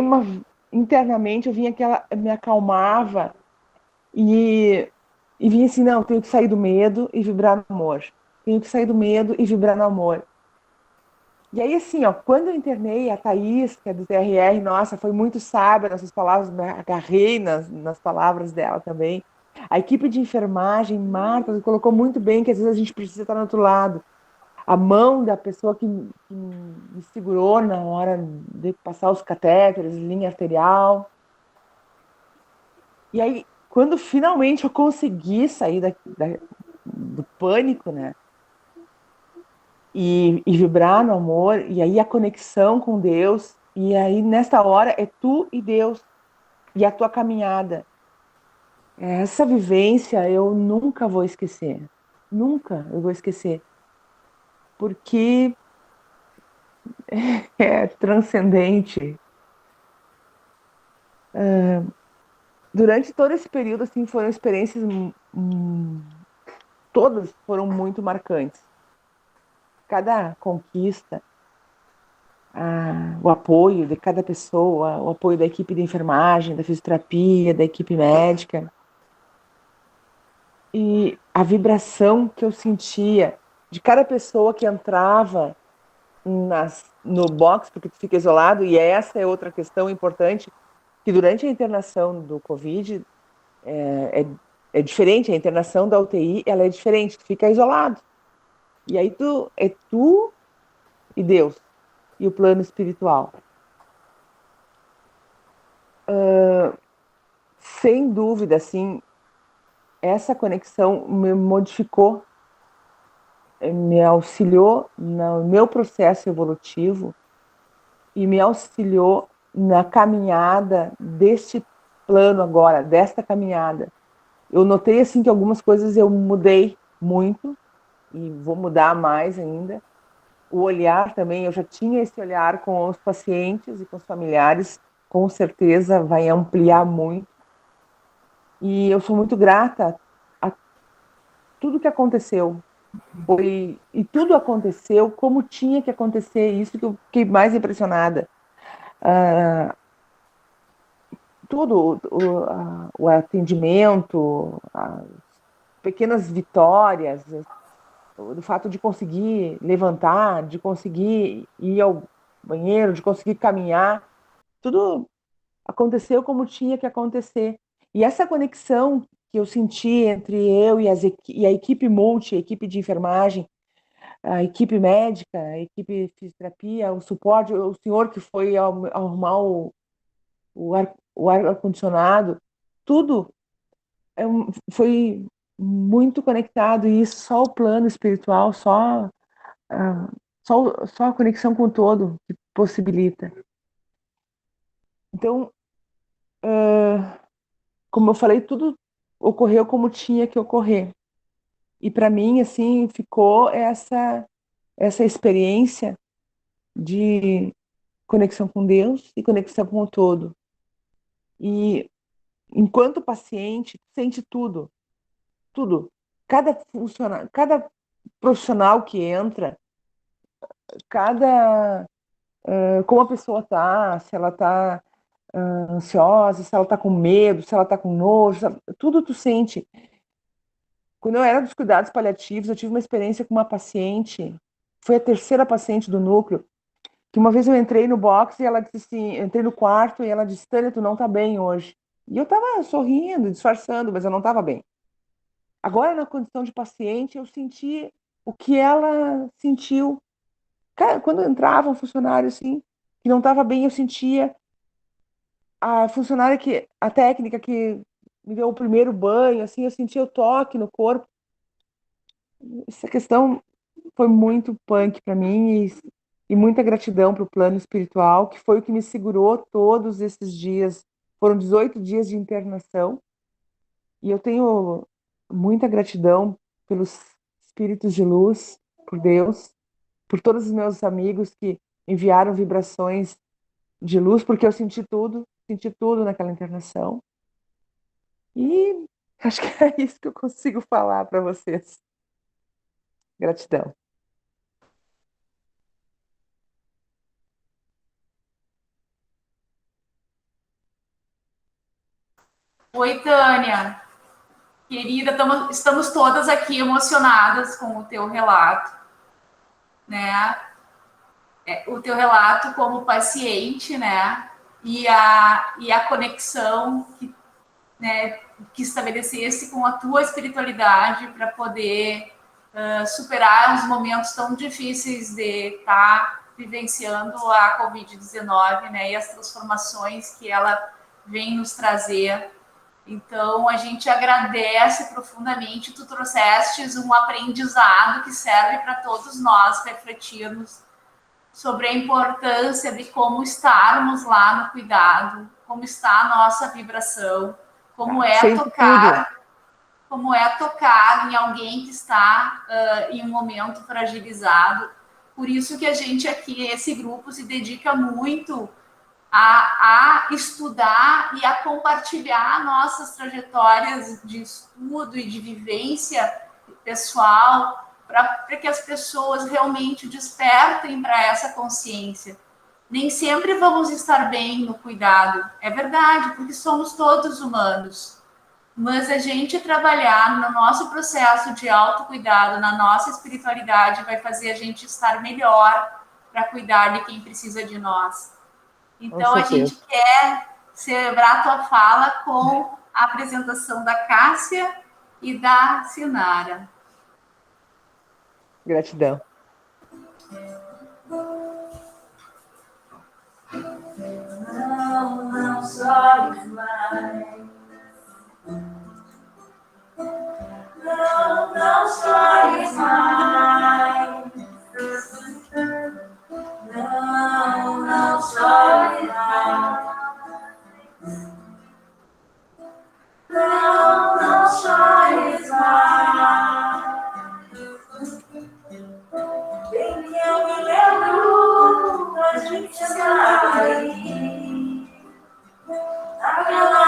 internamente eu vinha que ela me acalmava, e vinha assim, não, tenho que sair do medo e vibrar no amor. Tenho que sair do medo e vibrar no amor. E aí, assim, ó, quando eu internei a Thaís, que é do TRR, nossa, foi muito sábia nessas palavras, me agarrei nas palavras dela também. A equipe de enfermagem, Marta, colocou muito bem que às vezes a gente precisa estar no outro lado. A mão da pessoa que me segurou na hora de passar os catéteres, linha arterial. E aí, quando finalmente eu consegui sair do pânico, né? E vibrar no amor, e aí a conexão com Deus, e aí nesta hora é tu e Deus, e a tua caminhada. Essa vivência eu nunca vou esquecer. Nunca eu vou esquecer. Porque é transcendente. Durante todo esse período, assim, foram experiências, todas foram muito marcantes. Cada conquista, o apoio de cada pessoa, o apoio da equipe de enfermagem, da fisioterapia, da equipe médica. E a vibração que eu sentia de cada pessoa que entrava no box, porque tu fica isolado, e essa é outra questão importante, que durante a internação do Covid é diferente, a internação da UTI ela é diferente, tu fica isolado. E aí é tu e Deus, e o plano espiritual. Sem dúvida, assim, essa conexão me modificou, me auxiliou no meu processo evolutivo e me auxiliou na caminhada deste plano agora, desta caminhada. Eu notei assim que algumas coisas eu mudei muito e vou mudar mais ainda. O olhar também, eu já tinha esse olhar com os pacientes e com os familiares, com certeza vai ampliar muito. E eu sou muito grata a tudo que aconteceu. E tudo aconteceu como tinha que acontecer, isso que eu fiquei mais impressionada. Tudo, o atendimento, as pequenas vitórias, do fato de conseguir levantar, de conseguir ir ao banheiro, de conseguir caminhar, tudo aconteceu como tinha que acontecer. E essa conexão que eu senti entre eu e a equipe multi, a equipe de enfermagem, a equipe médica, a equipe de fisioterapia, o suporte, o senhor que foi arrumar o ar-condicionado, tudo foi muito conectado, e isso só o plano espiritual, só a conexão com o todo que possibilita. Então, como eu falei, tudo ocorreu como tinha que ocorrer. E para mim, assim, ficou essa experiência de conexão com Deus e conexão com o todo. E enquanto paciente, sente tudo, tudo. Cada profissional que entra, como a pessoa tá, se ela tá ansiosa, se ela tá com medo, se ela tá com nojo, tudo tu sente. Quando eu era dos cuidados paliativos, eu tive uma experiência com uma paciente, foi a terceira paciente do núcleo, que uma vez eu entrei no box e ela disse assim, entrei no quarto e ela disse, Tânia, tu não tá bem hoje. E eu tava sorrindo, disfarçando, mas eu não tava bem. Agora, na condição de paciente, eu senti o que ela sentiu. Cara, quando entrava um funcionário assim, que não estava bem, eu sentia a funcionária a técnica que me deu o primeiro banho, assim, eu sentia o toque no corpo. Essa questão foi muito punk para mim e muita gratidão para o plano espiritual, que foi o que me segurou todos esses dias. Foram 18 dias de internação e eu tenho muita gratidão pelos espíritos de luz, por Deus, por todos os meus amigos que enviaram vibrações de luz, porque eu senti tudo naquela internação. E acho que é isso que eu consigo falar para vocês. Gratidão. Oi, Tânia. Querida, estamos todas aqui emocionadas com o teu relato, né? O teu relato como paciente, né? E a conexão né, que estabelecesse com a tua espiritualidade para poder superar os momentos tão difíceis de estar vivenciando a Covid-19, né? E as transformações que ela vem nos trazer. Então, a gente agradece profundamente. Tu trouxestes um aprendizado que serve para todos nós refletirmos sobre a importância de como estarmos lá no cuidado, como está a nossa vibração, como é tocar em alguém que está em um momento fragilizado. Por isso que a gente aqui, esse grupo, se dedica muito a estudar e a compartilhar nossas trajetórias de estudo e de vivência pessoal, para que as pessoas realmente despertem para essa consciência. Nem sempre vamos estar bem no cuidado, é verdade, porque somos todos humanos. Mas a gente trabalhar no nosso processo de autocuidado, na nossa espiritualidade, vai fazer a gente estar melhor para cuidar de quem precisa de nós. Então, a gente quer celebrar a tua fala com a apresentação da Cássia e da Sinara. Gratidão. Não chores mais. Não chores mais. Não chores mais. Não chores mais. Bem que eu me lembro da gente sair naquela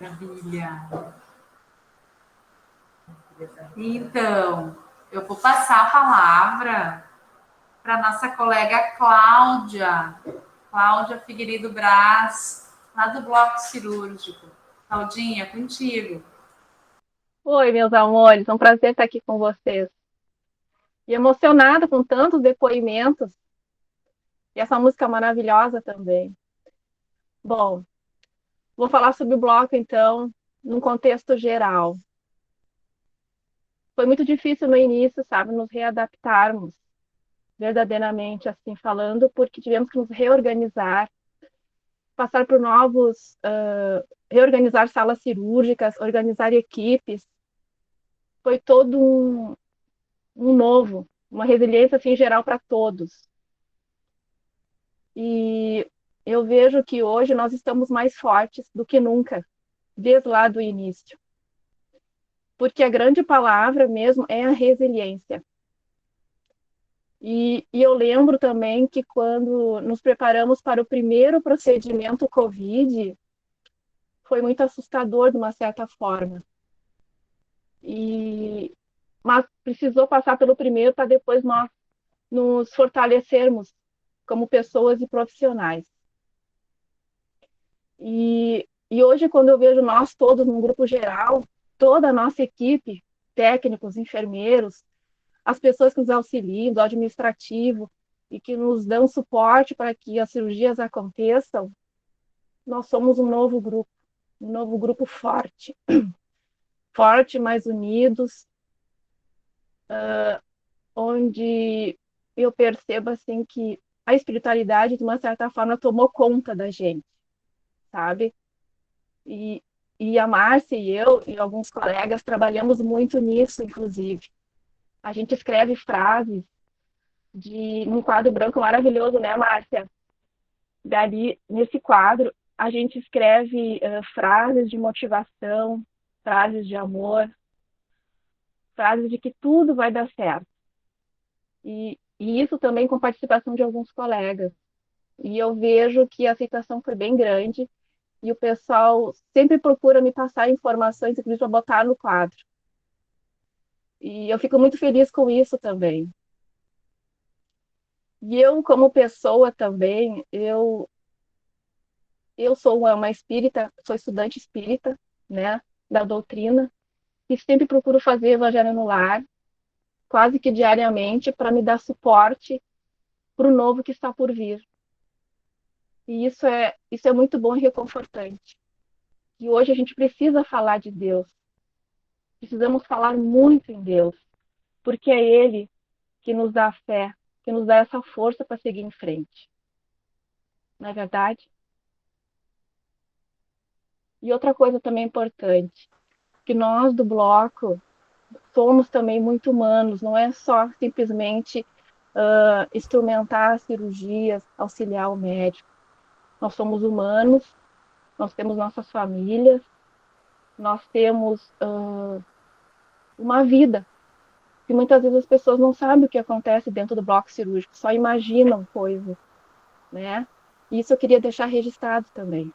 Maravilha. Então, eu vou passar a palavra para a nossa colega Cláudia Figueiredo Braz, lá do Bloco Cirúrgico. Claudinha, contigo. Oi, meus amores, é um prazer estar aqui com vocês. E emocionada com tantos depoimentos. E essa música maravilhosa também. Bom, vou falar sobre o bloco, então, num contexto geral. Foi muito difícil no início, sabe, nos readaptarmos, verdadeiramente assim falando, porque tivemos que nos reorganizar, passar por novos, reorganizar salas cirúrgicas, organizar equipes. Foi todo um novo, uma resiliência assim, geral para todos. E eu vejo que hoje nós estamos mais fortes do que nunca, desde lá do início. Porque a grande palavra mesmo é a resiliência. E eu lembro também que quando nos preparamos para o primeiro procedimento COVID, foi muito assustador de uma certa forma. Mas precisou passar pelo primeiro para depois nós nos fortalecermos como pessoas e profissionais. E hoje, quando eu vejo nós todos num grupo geral, toda a nossa equipe, técnicos, enfermeiros, as pessoas que nos auxiliam, do administrativo, e que nos dão suporte para que as cirurgias aconteçam, nós somos um novo grupo forte. Forte, mais unidos, onde eu percebo assim que a espiritualidade, de uma certa forma, tomou conta da gente, sabe? E a Márcia e eu e alguns colegas trabalhamos muito nisso, inclusive. A gente escreve frases num quadro branco maravilhoso, né, Márcia? Dali, nesse quadro, a gente escreve frases de motivação, frases de amor, frases de que tudo vai dar certo. E isso também com participação de alguns colegas. E eu vejo que a aceitação foi bem grande e o pessoal sempre procura me passar informações para botar no quadro. E eu fico muito feliz com isso também. E eu, como pessoa também, eu sou uma espírita, sou estudante espírita, né, da doutrina, e sempre procuro fazer evangelho no lar, quase que diariamente, para me dar suporte para o novo que está por vir. E isso é muito bom e reconfortante. E hoje a gente precisa falar de Deus. Precisamos falar muito em Deus, porque é Ele que nos dá a fé, que nos dá essa força para seguir em frente. Não é verdade? E outra coisa também importante, que nós do bloco somos também muito humanos, não é só simplesmente instrumentar as cirurgias, auxiliar o médico. Nós somos humanos, nós temos nossas famílias, nós temos uma vida. E muitas vezes as pessoas não sabem o que acontece dentro do bloco cirúrgico, só imaginam coisas, né? Isso eu queria deixar registrado também.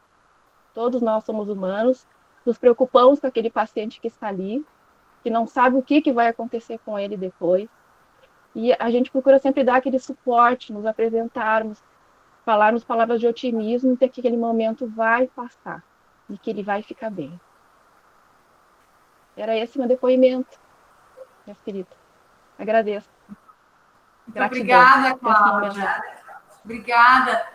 Todos nós somos humanos, nos preocupamos com aquele paciente que está ali, que não sabe o que vai acontecer com ele depois. E a gente procura sempre dar aquele suporte, nos apresentarmos, falarmos palavras de otimismo, de que aquele momento vai passar e que ele vai ficar bem. Era esse meu depoimento, minha querida. Agradeço. Muito obrigada, Cláudia. Obrigada.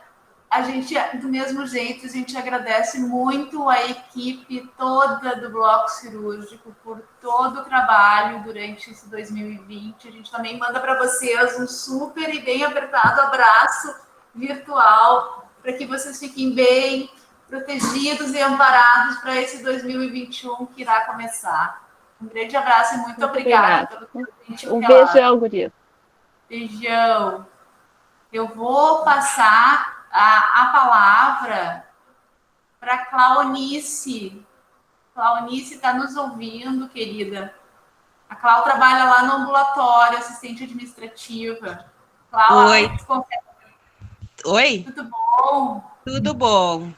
A gente, do mesmo jeito, a gente agradece muito a equipe toda do Bloco Cirúrgico por todo o trabalho durante esse 2020. A gente também manda para vocês um super e bem apertado abraço virtual para que vocês fiquem bem protegidos e amparados para esse 2021 que irá começar. Um grande abraço e muito obrigada pelo convite. Um beijão, guria. Beijão. Eu vou passar a palavra para Claunice. Claunice está nos ouvindo, querida. A Clau trabalha lá no ambulatório, assistente administrativa. Clau, oi. Oi? Tudo bom? Tudo bom.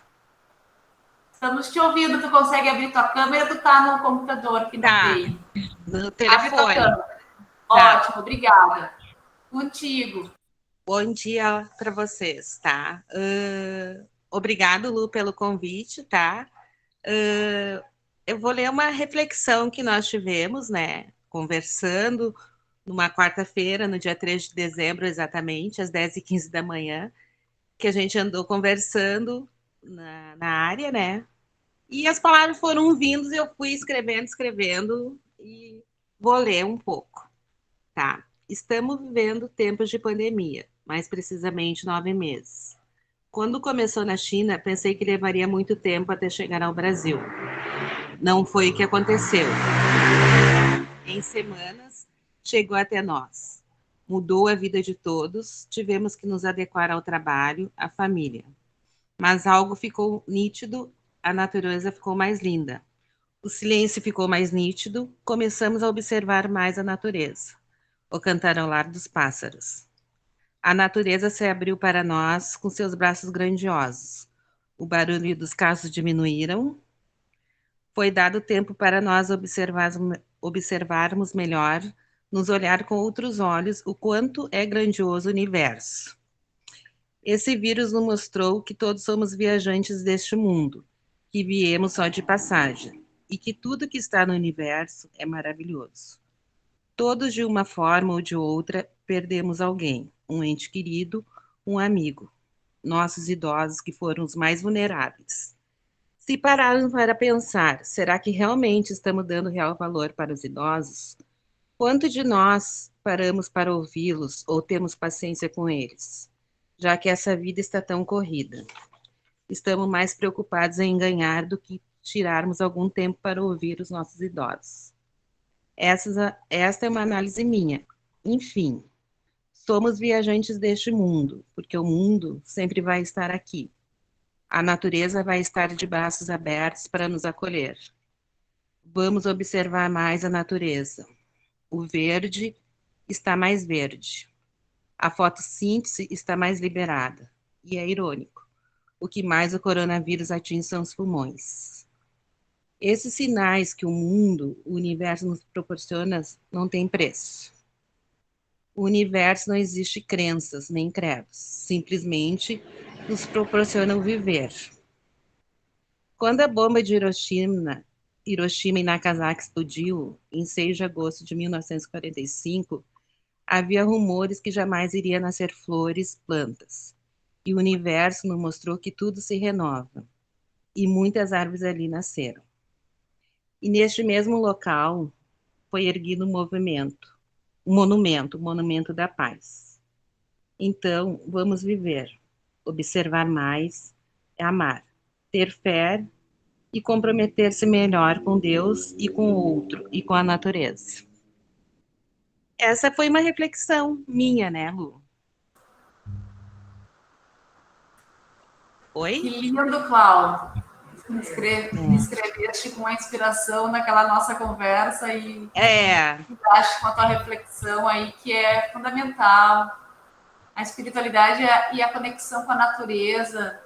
Estamos te ouvindo. Tu consegue abrir tua câmera ou tu tá no computador que não Tá, tem? no Abre tua telefone. câmera. Tá. Ótimo, obrigada. Contigo. Bom dia para vocês, tá? Obrigado, Lu, pelo convite, tá? Eu vou ler uma reflexão que nós tivemos, né? Conversando numa quarta-feira, no dia 3 de dezembro, exatamente, às 10h15 da manhã, que a gente andou conversando na área, né? E as palavras foram vindo e eu fui escrevendo, e vou ler um pouco, tá? Estamos vivendo tempos de pandemia, mais precisamente 9 meses. Quando começou na China, pensei que levaria muito tempo até chegar ao Brasil. Não foi o que aconteceu. Em semanas, chegou até nós. Mudou a vida de todos, tivemos que nos adequar ao trabalho, à família. Mas algo ficou nítido, a natureza ficou mais linda. O silêncio ficou mais nítido, começamos a observar mais a natureza, o cantarolar dos pássaros. A natureza se abriu para nós com seus braços grandiosos. O barulho dos carros diminuíram. Foi dado tempo para nós observarmos melhor, nos olhar com outros olhos o quanto é grandioso o universo. Esse vírus nos mostrou que todos somos viajantes deste mundo, que viemos só de passagem, e que tudo que está no universo é maravilhoso. Todos, de uma forma ou de outra, perdemos alguém, um ente querido, um amigo, nossos idosos que foram os mais vulneráveis. Se pararmos para pensar, será que realmente estamos dando real valor para os idosos? Quanto de nós paramos para ouvi-los ou temos paciência com eles? Já que essa vida está tão corrida. Estamos mais preocupados em ganhar do que tirarmos algum tempo para ouvir os nossos idosos. Esta é uma análise minha. Enfim, somos viajantes deste mundo, porque o mundo sempre vai estar aqui. A natureza vai estar de braços abertos para nos acolher. Vamos observar mais a natureza. O verde está mais verde. A fotossíntese está mais liberada. E é irônico. O que mais o coronavírus atinge são os pulmões. Esses sinais que o mundo, o universo nos proporciona não têm preço. O universo não existe crenças nem credos. Simplesmente nos proporcionam viver. Quando a bomba de Hiroshima e Nagasaki explodiu, em 6 de agosto de 1945, havia rumores que jamais iria nascer flores, plantas. E o universo nos mostrou que tudo se renova. E muitas árvores ali nasceram. E neste mesmo local foi erguido um monumento da paz. Então, vamos viver, observar mais, amar, ter fé e comprometer-se melhor com Deus e com o outro e com a natureza. Essa foi uma reflexão minha, né, Lu? Oi? Que lindo, Cláudio. Me escreveste com a inspiração naquela nossa conversa e acho com a tua reflexão aí que é fundamental. A espiritualidade e a conexão com a natureza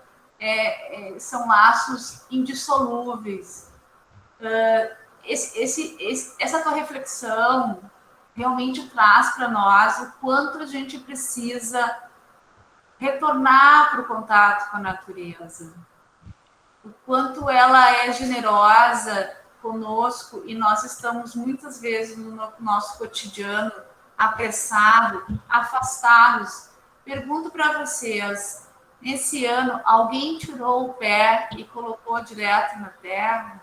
são laços indissolúveis. Essa tua reflexão realmente traz para nós o quanto a gente precisa retornar para o contato com a natureza, o quanto ela é generosa conosco e nós estamos muitas vezes no nosso cotidiano apressados, afastados. Pergunto para vocês, nesse ano, alguém tirou o pé e colocou direto na terra?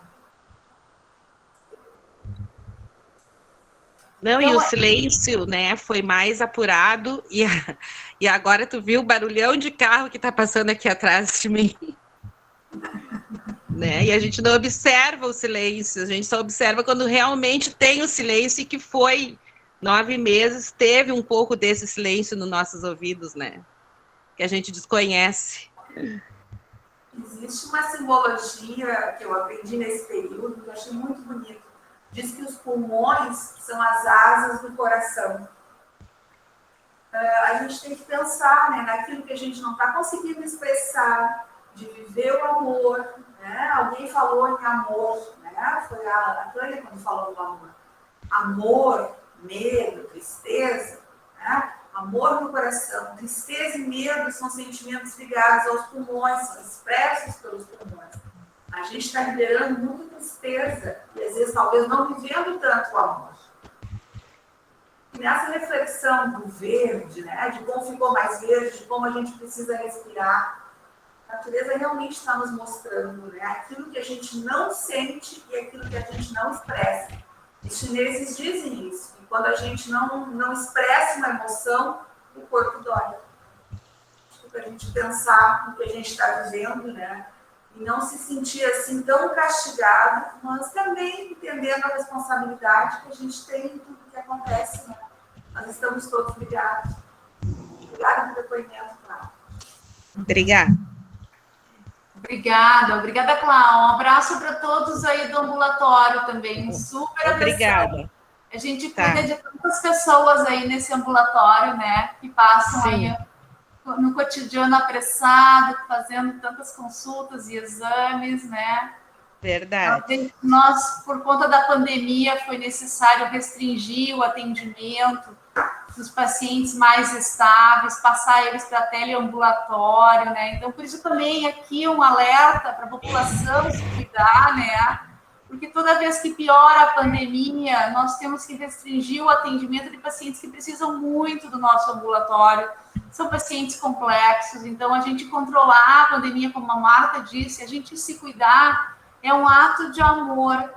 Não, então, e o silêncio, né, foi mais apurado, e agora tu viu o barulhão de carro que está passando aqui atrás de mim. Né? E a gente não observa o silêncio, a gente só observa quando realmente tem o silêncio, e que foi 9 meses, teve um pouco desse silêncio nos nossos ouvidos, né? Que a gente desconhece. Existe uma simbologia que eu aprendi nesse período, que eu achei muito bonito. Diz que os pulmões são as asas do coração. A gente tem que pensar, né, naquilo que a gente não está conseguindo expressar, de viver o amor, né? Alguém falou em amor, né? Foi a Tânia quando falou do amor. Amor, medo, tristeza, né? Amor no coração, tristeza e medo são sentimentos ligados aos pulmões, são expressos pelos pulmões. A gente está liberando muita tristeza e às vezes talvez não vivendo tanto o amor. E nessa reflexão do verde, né, de como ficou mais verde, de como a gente precisa respirar, a natureza realmente está nos mostrando, né, aquilo que a gente não sente e aquilo que a gente não expressa. Os chineses dizem isso, que quando a gente não expressa uma emoção, o corpo dói. Para a gente pensar no que a gente está vivendo, né? E não se sentir assim tão castigado, mas também entendendo a responsabilidade que a gente tem em tudo que acontece, né? Nós estamos todos ligados. Obrigada pelo depoimento, Cláudia. Obrigada. Obrigada, Cláudia. Um abraço para todos aí do ambulatório também. Um super abraço. Obrigada. A gente cuida de tantas pessoas aí nesse ambulatório, né? Que passam aí no cotidiano apressado, fazendo tantas consultas e exames, né? Verdade. Nós, por conta da pandemia, foi necessário restringir o atendimento dos pacientes mais estáveis, passar eles para teleambulatório, né? Então, por isso também aqui um alerta para a população se cuidar, né? Porque toda vez que piora a pandemia, nós temos que restringir o atendimento de pacientes que precisam muito do nosso ambulatório. São pacientes complexos, então a gente controlar a pandemia, como a Marta disse, a gente se cuidar é um ato de amor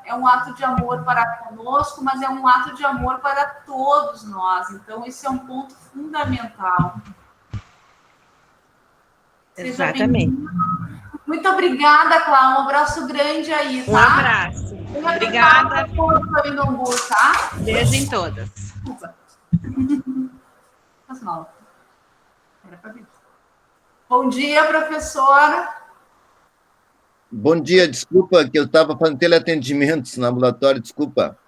para conosco, mas é um ato de amor para todos nós. Então, esse é um ponto fundamental. Exatamente. Muito obrigada, Cláudia. Um abraço grande aí, tá? Um abraço. Obrigada. Tá? Beijo em todas. Desculpa. Bom dia, professora. Bom dia, desculpa que eu estava fazendo teleatendimentos no ambulatório, desculpa.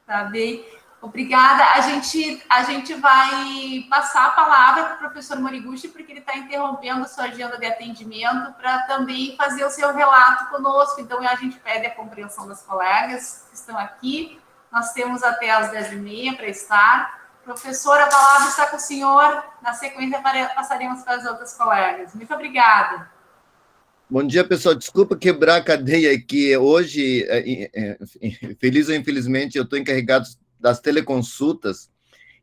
Tá bem. Obrigada. A gente vai passar a palavra para o professor Moriguchi, porque ele está interrompendo a sua agenda de atendimento para também fazer o seu relato conosco. Então, a gente pede a compreensão das colegas que estão aqui. Nós temos até às 10h30 para estar. Professor, a palavra está com o senhor. Na sequência, passaremos para as outras colegas. Muito obrigada. Bom dia, pessoal. Desculpa quebrar a cadeia aqui. Hoje, feliz ou infelizmente, eu estou encarregado das teleconsultas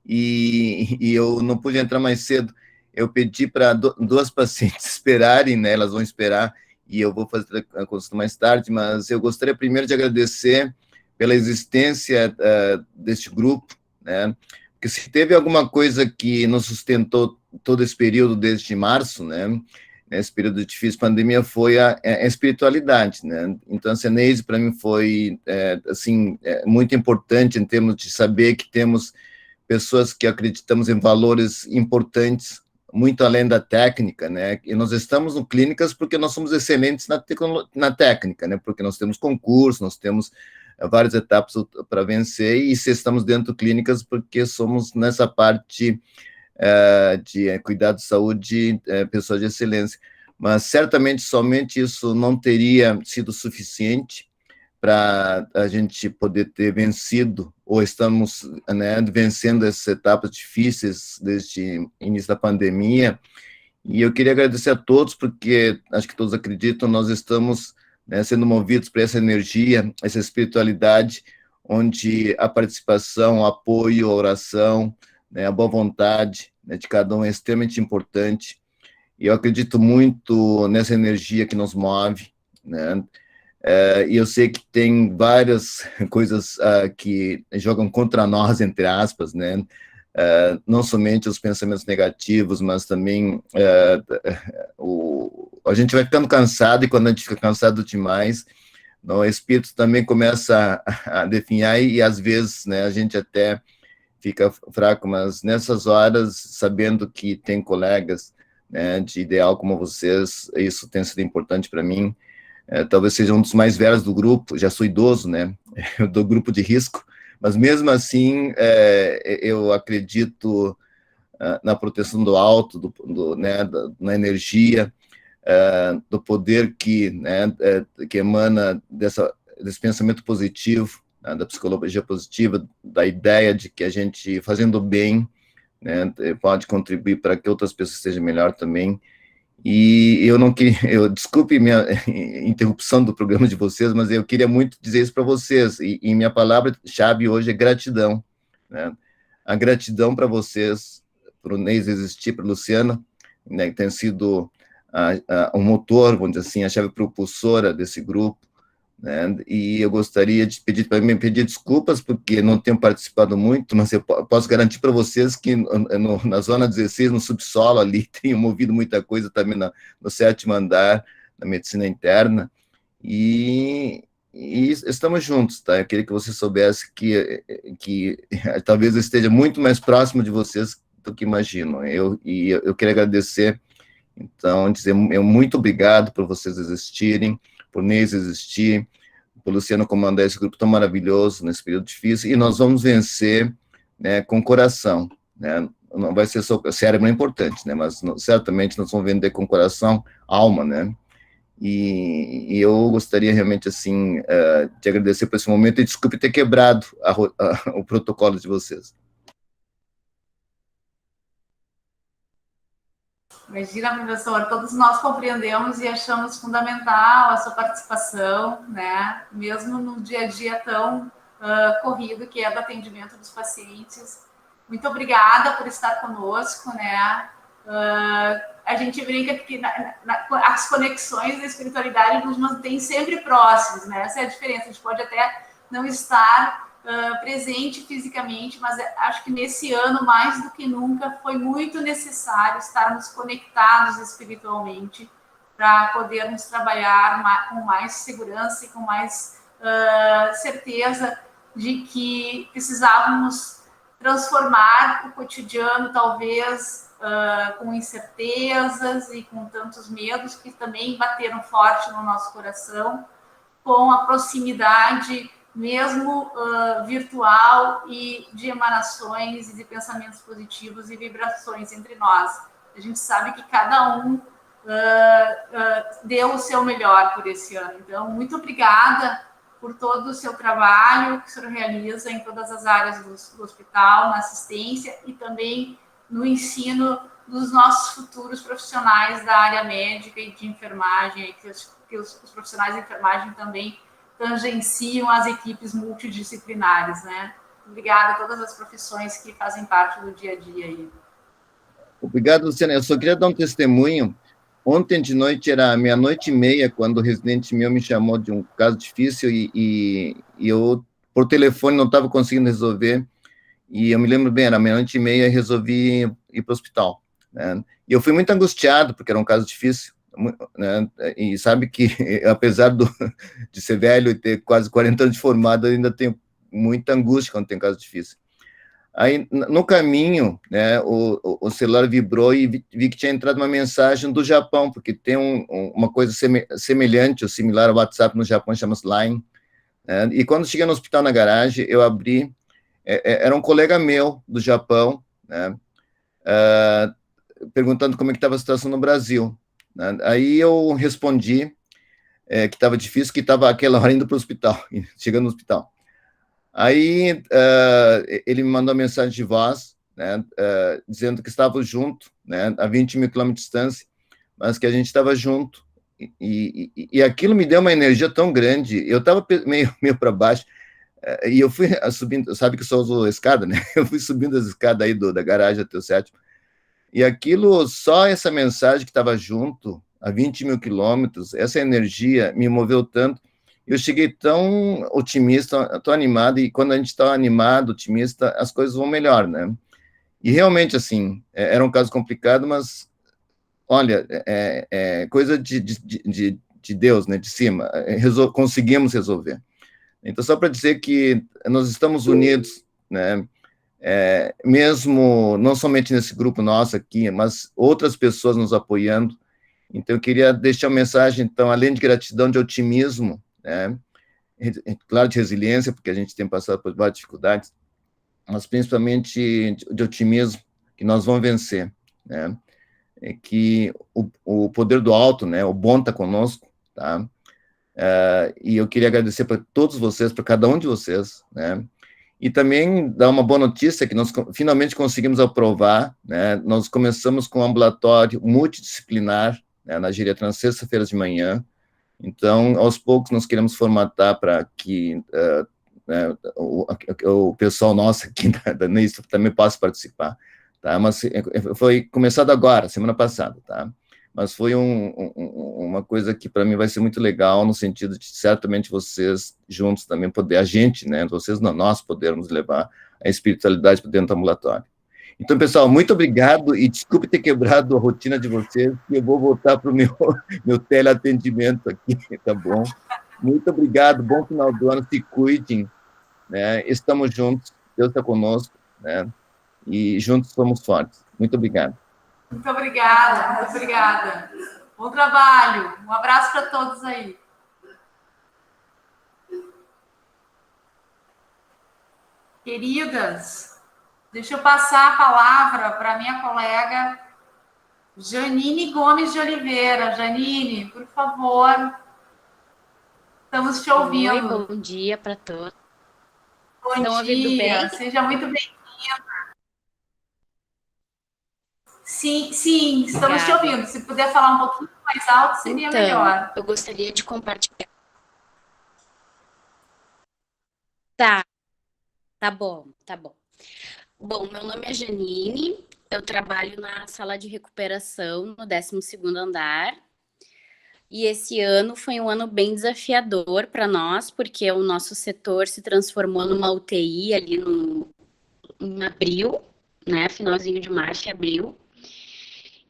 e eu não pude entrar mais cedo. Eu pedi para duas pacientes esperarem, né? Elas vão esperar e eu vou fazer a consulta mais tarde, mas eu gostaria primeiro de agradecer pela existência deste grupo, né? Porque se teve alguma coisa que nos sustentou todo esse período desde março, né? Nesse período difícil de pandemia, foi a espiritualidade, né? Então, a Seneise, para mim, foi, muito importante em termos de saber que temos pessoas que acreditamos em valores importantes, muito além da técnica, né? E nós estamos no clínicas porque nós somos excelentes na técnica, né? Porque nós temos concurso, nós temos várias etapas para vencer, e se estamos dentro de clínicas porque somos nessa parte de cuidado de saúde, pessoas de excelência. Mas certamente somente isso não teria sido suficiente para a gente poder ter vencido, ou estamos, né, vencendo essas etapas difíceis desde o início da pandemia. E eu queria agradecer a todos, porque acho que todos acreditam, nós estamos, né, sendo movidos por essa energia, essa espiritualidade, onde a participação, o apoio, a oração, né, a boa vontade, né, de cada um é extremamente importante, e eu acredito muito nessa energia que nos move, né, e eu sei que tem várias coisas que jogam contra nós, entre aspas, né, não somente os pensamentos negativos, mas também a gente vai ficando cansado, e quando a gente fica cansado demais, o espírito também começa a definhar, e às vezes, né, a gente até fica fraco, mas nessas horas, sabendo que tem colegas, né, de ideal como vocês, isso tem sido importante para mim. Talvez seja um dos mais velhos do grupo, já sou idoso, né, do grupo de risco, mas mesmo assim, eu acredito na proteção do alto, né, na energia, do poder que, né, que emana desse pensamento positivo, né, da psicologia positiva, da ideia de que a gente, fazendo bem, né, pode contribuir para que outras pessoas estejam melhor também. E eu não queria, desculpe minha interrupção do programa de vocês, mas eu queria muito dizer isso para vocês, e minha palavra-chave hoje é gratidão, né? A gratidão para vocês, para o Neis existir, para a Luciana, né, que tem sido o motor, vamos dizer assim, a chave propulsora desse grupo, né? E eu gostaria de pedir desculpas, porque não tenho participado muito, mas eu posso garantir para vocês que na zona 16, no subsolo ali, tenho movido muita coisa também no 7º andar, na medicina interna, e estamos juntos, tá? Eu queria que você soubesse que talvez eu esteja muito mais próximo de vocês do que imagino. Eu queria agradecer, então, dizer muito obrigado por vocês existirem, por Neis existir, por Luciano comandar esse grupo tão maravilhoso nesse período difícil, e nós vamos vencer, né, com coração, né? Não vai ser só, cérebro é importante, né, mas certamente nós vamos vender com coração, alma, né? E eu gostaria realmente, assim, de agradecer por esse momento, e desculpe ter quebrado o protocolo de vocês. Imagina, professor, todos nós compreendemos e achamos fundamental a sua participação, né? Mesmo no dia a dia tão corrido que é do atendimento dos pacientes. Muito obrigada por estar conosco, né? A gente brinca que as conexões da espiritualidade nos mantêm sempre próximos, né? Essa é a diferença. A gente pode até não estar presente fisicamente, mas acho que nesse ano, mais do que nunca, foi muito necessário estarmos conectados espiritualmente para podermos trabalhar com mais segurança e com mais certeza de que precisávamos transformar o cotidiano, talvez com incertezas e com tantos medos que também bateram forte no nosso coração, com a proximidade mesmo virtual, e de emanações e de pensamentos positivos e vibrações entre nós. A gente sabe que cada um deu o seu melhor por esse ano. Então, muito obrigada por todo o seu trabalho que o senhor realiza em todas as áreas do hospital, na assistência e também no ensino dos nossos futuros profissionais da área médica e de enfermagem, que os profissionais de enfermagem também tangenciam as equipes multidisciplinares, né? Obrigada a todas as profissões que fazem parte do dia a dia aí. Obrigado, Luciana. Eu só queria dar um testemunho. Ontem de noite, era 00:30, quando o residente meu me chamou de um caso difícil e eu, por telefone, não estava conseguindo resolver. E eu me lembro bem, era 00:30 e resolvi ir para o hospital, né? E eu fui muito angustiado, porque era um caso difícil, né? E sabe que, apesar de ser velho e ter quase 40 anos de formado, eu ainda tenho muita angústia quando tem caso difícil. Aí, no caminho, né, o celular vibrou e vi que tinha entrado uma mensagem do Japão, porque tem uma coisa semelhante ou similar ao WhatsApp no Japão, chama-se Line, né? E quando cheguei no hospital, na garagem, eu abri, era um colega meu do Japão, né, perguntando como é que estava a situação no Brasil, né? Aí eu respondi que estava difícil, que estava aquela hora indo para o hospital, chegando no hospital. Aí ele me mandou uma mensagem de voz, né, dizendo que estava junto, né, a 20.000 km de distância, mas que a gente estava junto, e aquilo me deu uma energia tão grande. Eu estava meio para baixo, e eu fui subindo, sabe que eu só uso escada, né? Eu fui subindo as escadas aí da garagem até o 7º, e aquilo, só essa mensagem que estava junto, a 20.000 quilômetros, essa energia me moveu tanto. Eu cheguei tão otimista, tão animado, e quando a gente está animado, otimista, as coisas vão melhor, né? E realmente, assim, era um caso complicado, mas, olha, coisa de Deus, né, de cima, conseguimos resolver. Então, só para dizer que nós estamos unidos, né, mesmo, não somente nesse grupo nosso aqui, mas outras pessoas nos apoiando. Então, eu queria deixar uma mensagem, então, além de gratidão, de otimismo, né, claro, de resiliência, porque a gente tem passado por várias dificuldades, mas principalmente de otimismo, que nós vamos vencer, né? é que o poder do alto, né, o bom está conosco, tá? E eu queria agradecer para todos vocês, para cada um de vocês, né? E também dar uma boa notícia que nós finalmente conseguimos aprovar, né? Nós começamos com um ambulatório multidisciplinar, né, na Geriatria, sexta-feira de manhã. Então, aos poucos, nós queremos formatar para que o pessoal nosso aqui da NIST também possa participar, tá? Mas foi começado agora, semana passada, tá? Mas foi uma coisa que para mim vai ser muito legal, no sentido de certamente vocês juntos também poder, a gente, né, vocês não, nós podermos levar a espiritualidade para dentro do ambulatório. Então, pessoal, muito obrigado e desculpe ter quebrado a rotina de vocês, que eu vou voltar para o meu teleatendimento aqui, tá bom? Muito obrigado, bom final do ano, se cuidem, né? Estamos juntos, Deus está conosco, né? E juntos somos fortes. Muito obrigado. Muito obrigada, muito obrigada. Bom trabalho. Um abraço para todos aí. Queridas, deixa eu passar a palavra para minha colega Janine Gomes de Oliveira. Janine, por favor. Estamos te ouvindo. Oi, bom dia para todos. Bom dia, seja muito bem-vinda. Sim, estamos te ouvindo. Se puder falar um pouquinho mais alto, seria melhor. Eu gostaria de compartilhar. Tá bom. Bom, meu nome é Janine, eu trabalho na sala de recuperação no 12º andar. E esse ano foi um ano bem desafiador para nós, porque o nosso setor se transformou numa UTI ali em abril, né? Finalzinho de março e abril.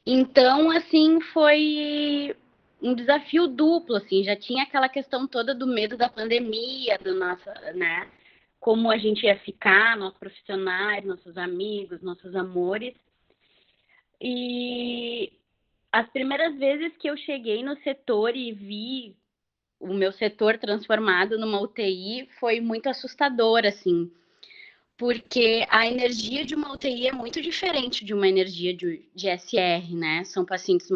Então, assim, foi um desafio duplo, assim, já tinha aquela questão toda do medo da pandemia, do nosso, né? Como a gente ia ficar, nossos profissionais, nossos amigos, nossos amores. E as primeiras vezes que eu cheguei no setor e vi o meu setor transformado numa UTI foi muito assustador, assim, porque a energia de uma UTI é muito diferente de uma energia de SR, né? São pacientes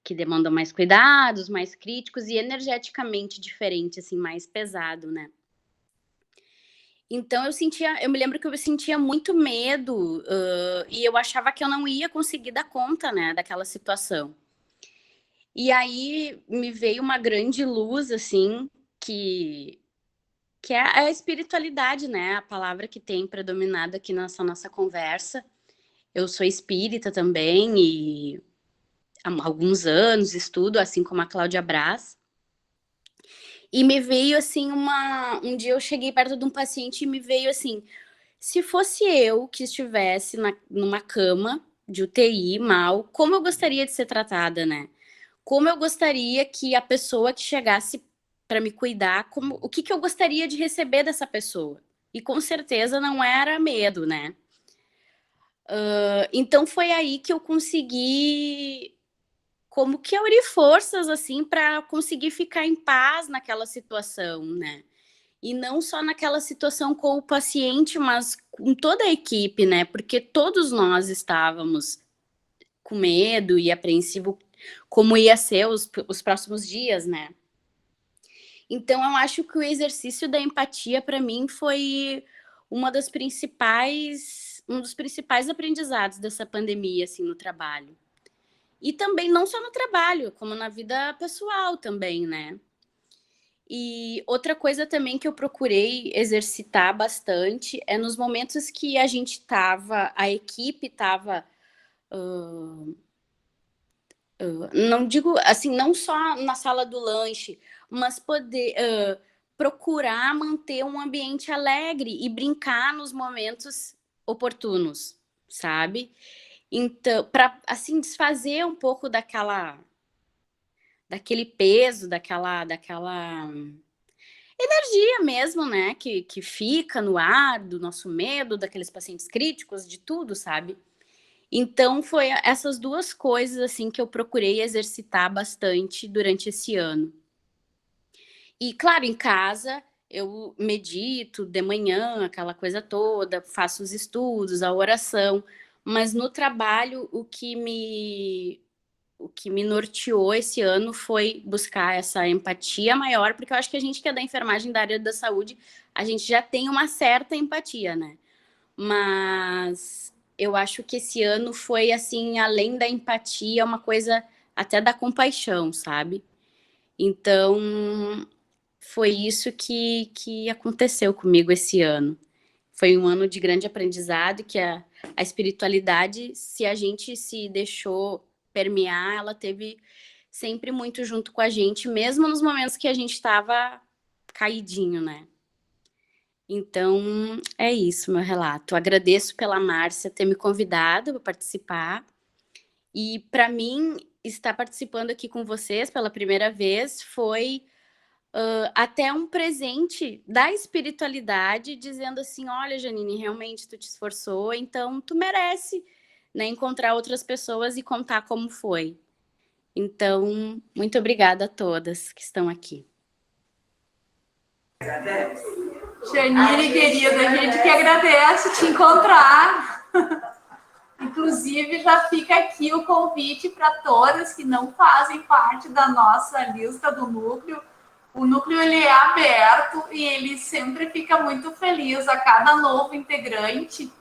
que demandam mais cuidados, mais críticos e energeticamente diferente, assim, mais pesado, né? Então eu me lembro que eu sentia muito medo e eu achava que eu não ia conseguir dar conta, né, daquela situação. E aí me veio uma grande luz, assim, que é a espiritualidade, né, a palavra que tem predominado aqui nessa nossa conversa. Eu sou espírita também e há alguns anos estudo, assim como a Cláudia Braz. E me veio, assim, um dia eu cheguei perto de um paciente e me veio, assim, se fosse eu que estivesse numa cama de UTI mal, como eu gostaria de ser tratada, né? Como eu gostaria que a pessoa que chegasse para me cuidar, o que eu gostaria de receber dessa pessoa? E com certeza não era medo, né? Então foi aí que eu consegui como que unir forças, assim, para conseguir ficar em paz naquela situação, né? E não só naquela situação com o paciente, mas com toda a equipe, né? Porque todos nós estávamos com medo e apreensivo como ia ser os próximos dias, né? Então, eu acho que o exercício da empatia, para mim, foi um dos principais aprendizados dessa pandemia, assim, no trabalho. E também não só no trabalho, como na vida pessoal também, né? E outra coisa também que eu procurei exercitar bastante é nos momentos que a equipe estava, não digo assim, não só na sala do lanche, mas poder procurar manter um ambiente alegre e brincar nos momentos oportunos, sabe? Então, para assim desfazer um pouco daquele peso, daquela energia mesmo, né, que fica no ar, do nosso medo, daqueles pacientes críticos, de tudo, sabe? Então, foi essas duas coisas, assim, que eu procurei exercitar bastante durante esse ano. E, claro, em casa, eu medito de manhã, aquela coisa toda, faço os estudos, a oração, mas no trabalho o que me norteou esse ano foi buscar essa empatia maior, porque eu acho que a gente que é da enfermagem, da área da saúde, a gente já tem uma certa empatia, né? Mas eu acho que esse ano foi, assim, além da empatia, uma coisa até da compaixão, sabe? Então, foi isso que aconteceu comigo esse ano. Foi um ano de grande aprendizado, que a espiritualidade, se a gente se deixou permear, ela teve sempre muito junto com a gente, mesmo nos momentos que a gente estava caidinho, né? Então, é isso, meu relato. Agradeço pela Márcia ter me convidado para participar. E, para mim, estar participando aqui com vocês pela primeira vez foi até um presente da espiritualidade, dizendo assim, olha, Janine, realmente tu te esforçou, então tu merece, né, encontrar outras pessoas e contar como foi. Então, muito obrigada a todas que estão aqui. Janine, querida, a gente que agradece te encontrar. Inclusive, já fica aqui o convite para todas que não fazem parte da nossa lista do núcleo. O núcleo ele é aberto e ele sempre fica muito feliz a cada novo integrante,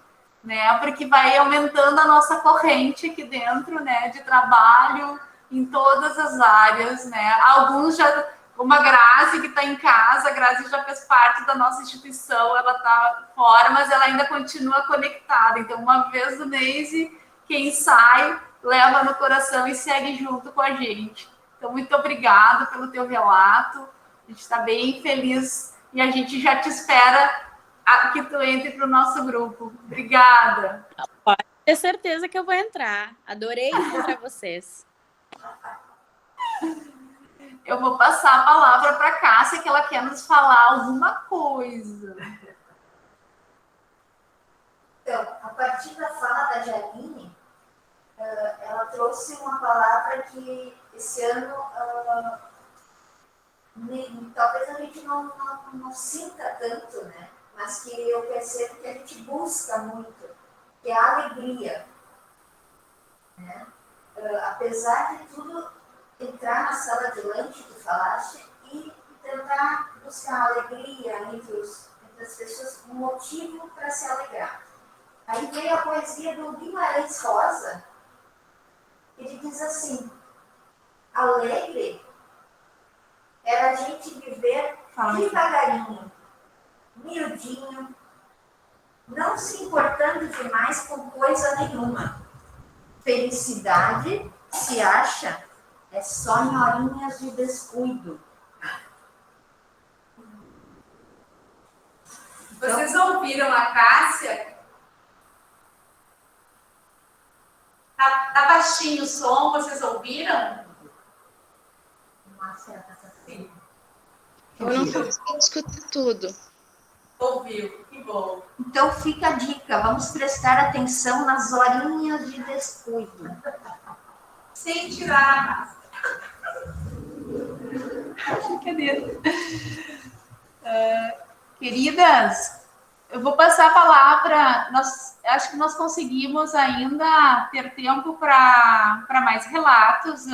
né? Porque vai aumentando a nossa corrente aqui dentro, né? De trabalho em todas as áreas, né? Alguns já, como a Grazi que está em casa, a Grazi já fez parte da nossa instituição, ela está fora, mas ela ainda continua conectada. Então, uma vez no mês, quem sai leva no coração e segue junto com a gente. Então, muito obrigada pelo teu relato. A gente está bem feliz e a gente já te espera que tu entre para o nosso grupo. Obrigada. Pode ter certeza que eu vou entrar. Adorei encontrar vocês. Eu vou passar a palavra para a Cássia, que ela quer nos falar alguma coisa. Então, a partir da fala da Janine, ela trouxe uma palavra que esse ano talvez a gente não sinta tanto, né? Mas que eu percebo que a gente busca muito, que é a alegria. Né? Apesar de tudo, entrar na sala de lanche, tu falaste, e tentar buscar alegria entre as pessoas, um motivo para se alegrar. Aí veio a poesia do Guimarães Rosa, ele diz assim, alegre era a gente viver devagarinho, miudinho, não se importando demais com coisa nenhuma. Felicidade se acha é só em horinhas de descuido. Vocês ouviram a Cássia? Tá baixinho o som, vocês ouviram? Eu não consegui escutar tudo. Ouviu, que bom. Então fica a dica, vamos prestar atenção nas horinhas de descuido. Sem tirar a máscara. Brincadeira. Queridas, eu vou passar a palavra. Acho que nós conseguimos ainda ter tempo para mais relatos.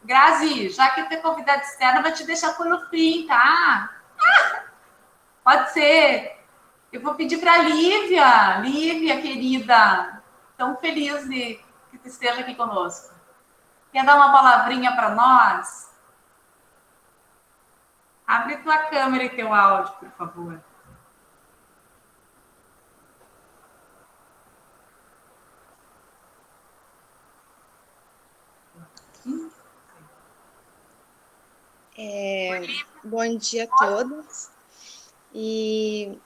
Grazi, já que tem convidado externa, vou te deixar por no fim, tá? Pode ser. Eu vou pedir para a Lívia, querida, tão feliz de que tu esteja aqui conosco. Quer dar uma palavrinha para nós? Abre tua câmera e teu áudio, por favor. Bom dia a todos. E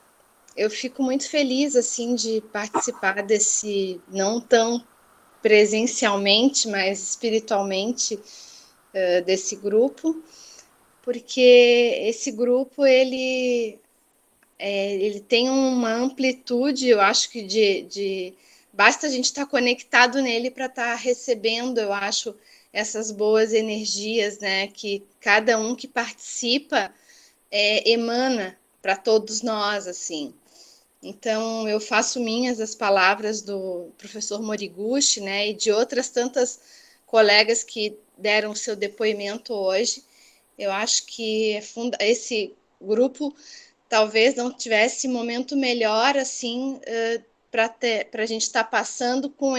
eu fico muito feliz assim de participar desse, não tão presencialmente, mas espiritualmente, desse grupo, porque esse grupo ele tem uma amplitude, eu acho que basta a gente estar conectado nele para estar recebendo, eu acho, essas boas energias, né, que cada um que participa emana para todos nós, assim. Então, eu faço minhas as palavras do professor Moriguchi, né, e de outras tantas colegas que deram seu depoimento hoje. Eu acho que esse grupo talvez não tivesse momento melhor assim para a gente estar passando com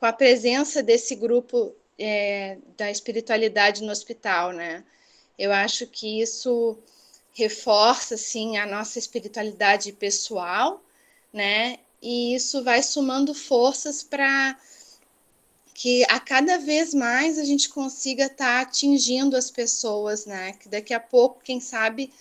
a presença desse grupo da espiritualidade no hospital, né? Eu acho que isso reforça assim a nossa espiritualidade pessoal, né? E isso vai somando forças para que a cada vez mais a gente consiga estar atingindo as pessoas, né? Que daqui a pouco, quem sabe,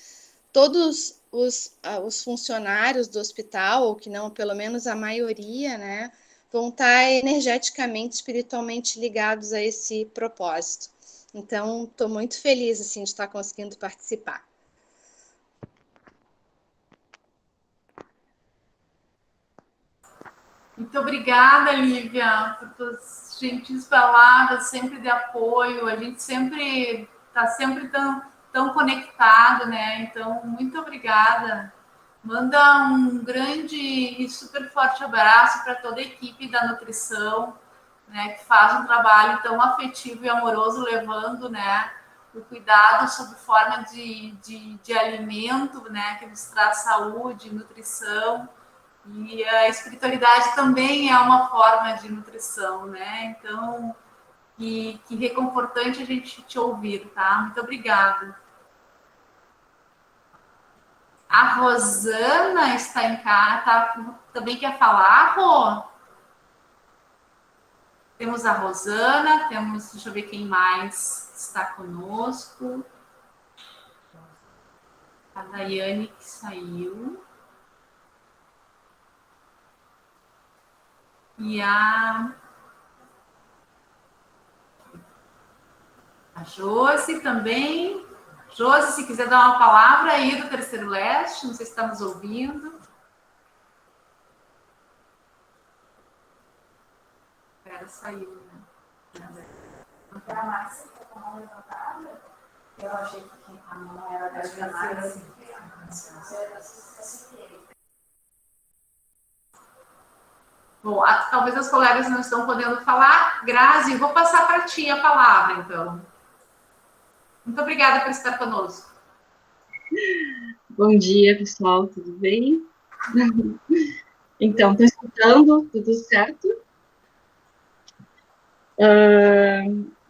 todos os funcionários do hospital, ou que não, pelo menos a maioria, né? Vão estar energeticamente, espiritualmente ligados a esse propósito. Então, estou muito feliz assim de estar conseguindo participar. Muito obrigada, Lívia, por tuas gentis palavras, sempre de apoio. A gente sempre está sempre tão conectado, né? Então, muito obrigada. Manda um grande e super forte abraço para toda a equipe da nutrição, né? Que faz um trabalho tão afetivo e amoroso, levando, né? O cuidado sob forma de alimento, né? Que nos traz saúde, nutrição. E a espiritualidade também é uma forma de nutrição, né? Então, que reconfortante a gente te ouvir, tá? Muito obrigada. A Rosana está em casa, também quer falar, Rô? Temos a Rosana, deixa eu ver quem mais está conosco. A Daiane que saiu. E a Josi também. Josi, se quiser dar uma palavra aí do Terceiro Leste, não sei se está nos ouvindo. Espera, saiu, né? Não tem a Márcia com a mão levantada? Eu achei que a mão era da Márcia. Bom, talvez as colegas não estão podendo falar. Grazi, vou passar para ti a palavra, então. Muito obrigada por estar conosco. Bom dia, pessoal, tudo bem? Então, estou escutando, tudo certo?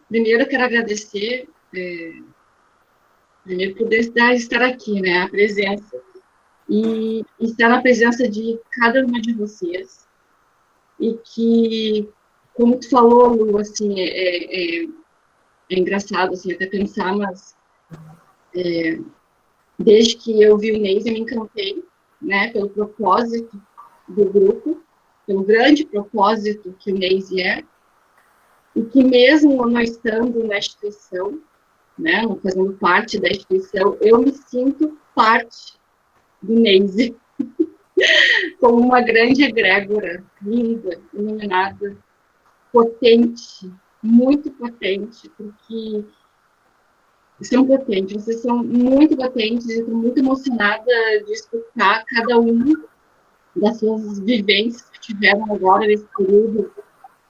Primeiro, eu quero agradecer, primeiro, por estar aqui, né, a presença, e estar na presença de cada uma de vocês, e que, como tu falou, Lu, assim, é engraçado, assim, até pensar, mas desde que eu vi o Neise, eu me encantei, né, pelo propósito do grupo, pelo grande propósito que o Neise é, e que mesmo não estando na instituição, né, não fazendo parte da instituição, eu me sinto parte do Neise, como uma grande egrégora, linda, iluminada, potente, muito potente, porque são potentes, vocês são muito potentes, eu estou muito emocionada de escutar cada um das suas vivências que tiveram agora nesse período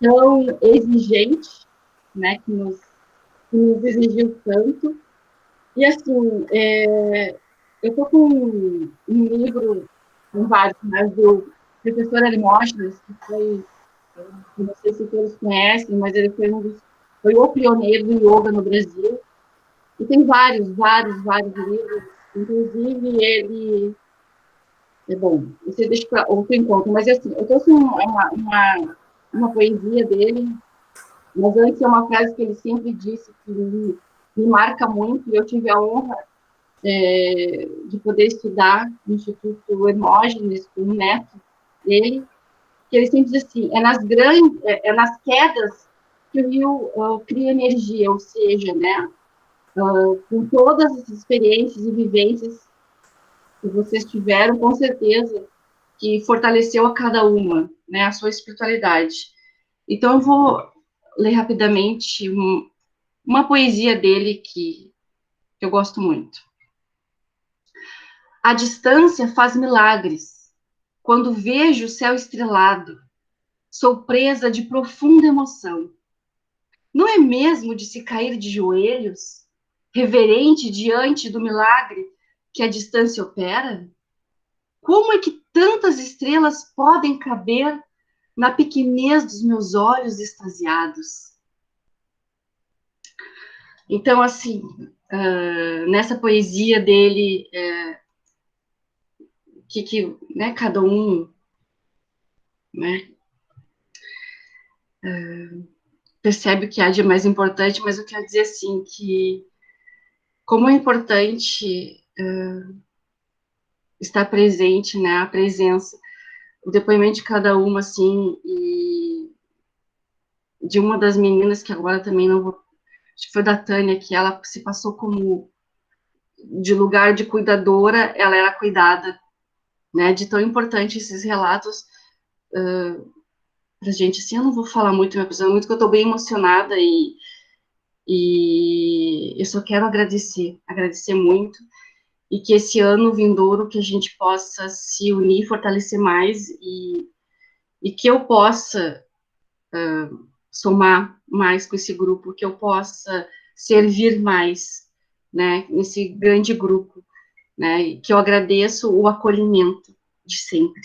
tão exigente, né, que nos exigiu tanto. E, assim, eu estou com um livro, com vários, mas do professor Hermógenes, que foi, não sei se todos conhecem, mas ele foi o pioneiro do yoga no Brasil. E tem vários livros, inclusive ele... bom, você deixa para outro encontro, mas assim, eu trouxe uma poesia dele, mas antes é uma frase que ele sempre disse que me marca muito, e eu tive a honra de poder estudar no Instituto Hermógenes, com o neto dele, que ele sempre diz assim, é nas quedas que o rio cria energia, ou seja, né, com todas as experiências e vivências que vocês tiveram, com certeza, que fortaleceu a cada uma, né, a sua espiritualidade. Então, eu vou ler rapidamente uma poesia dele que eu gosto muito. A distância faz milagres, quando vejo o céu estrelado, sou presa de profunda emoção. Não é mesmo de se cair de joelhos, reverente diante do milagre que a distância opera? Como é que tantas estrelas podem caber na pequenez dos meus olhos extasiados? Então, assim, nessa poesia dele, né, cada um, né, percebe o que há de mais importante, mas eu quero dizer assim, que como é importante estar presente, né, a presença, o depoimento de cada uma, assim, e de uma das meninas, que agora também não vou, acho que foi da Tânia, que ela se passou como, de lugar de cuidadora, ela era cuidada, né, de tão importante esses relatos, pra gente, assim, eu não vou falar muito, minha pessoa, muito que eu tô bem emocionada, e eu só quero agradecer muito, e que esse ano vindouro que a gente possa se unir, fortalecer mais, e que eu possa somar mais com esse grupo, que eu possa servir mais, né, nesse grande grupo, né, e que eu agradeço o acolhimento de sempre.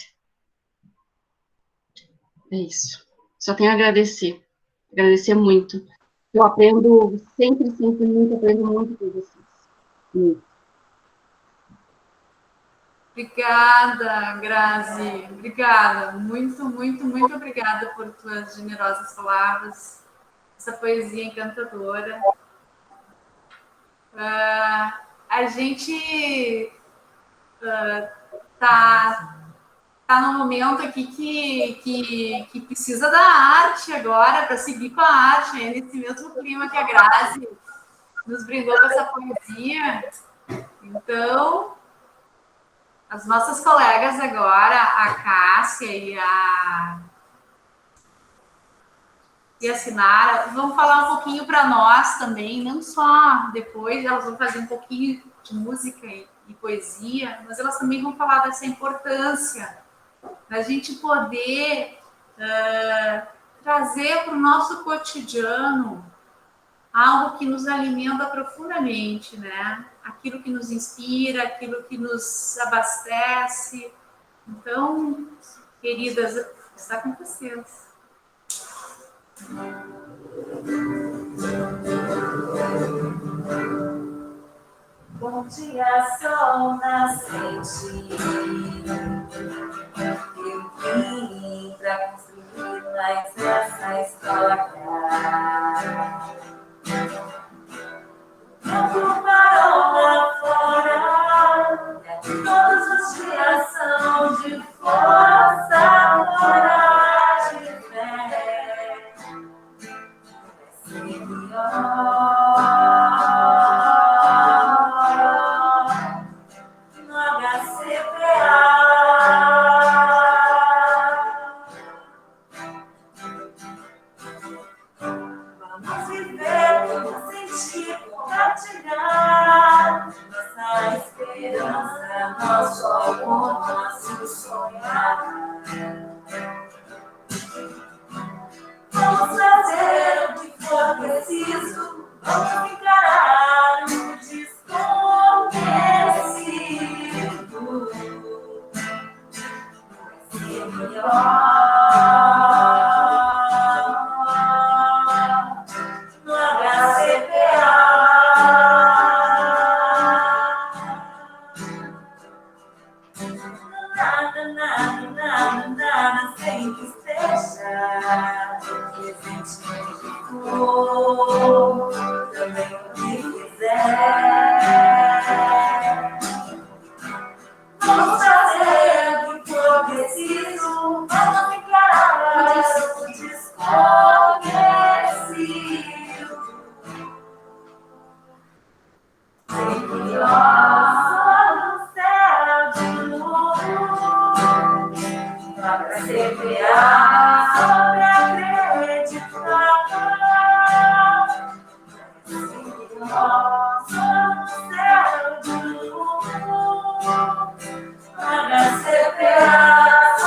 É isso. Só tenho a agradecer muito. Eu aprendo sempre muito, aprendo muito com vocês. Muito. Obrigada, Grazi. Obrigada. Muito obrigada por tuas generosas palavras, essa poesia encantadora. A gente tá num momento aqui que precisa da arte agora, para seguir com a arte, nesse mesmo clima que a Grazi nos brindou com essa poesia. Então, as nossas colegas agora, a Cássia e a Sinara, vão falar um pouquinho para nós também, não só depois, elas vão fazer um pouquinho de música e poesia, mas elas também vão falar dessa importância da gente poder trazer para o nosso cotidiano algo que nos alimenta profundamente, né? Aquilo que nos inspira, aquilo que nos abastece. Então, queridas, está com vocês. Bom dia, sol nascente. Eu vim pra construir mais essa história. Tempo parou lá fora. Todos os dias são de força, coragem e fé. Senhor. Nossa esperança, nosso amor, nosso sonhar. Vamos fazer o que for preciso, vamos encarar o desconhecido. Vai ser melhor. Também o que quiser. Vamos fazer o que for preciso. Vamos encarar o desconhecido. Sempre no céu de novo. Para semear sobre acreditar. Nossa, no céu de novo, para separar.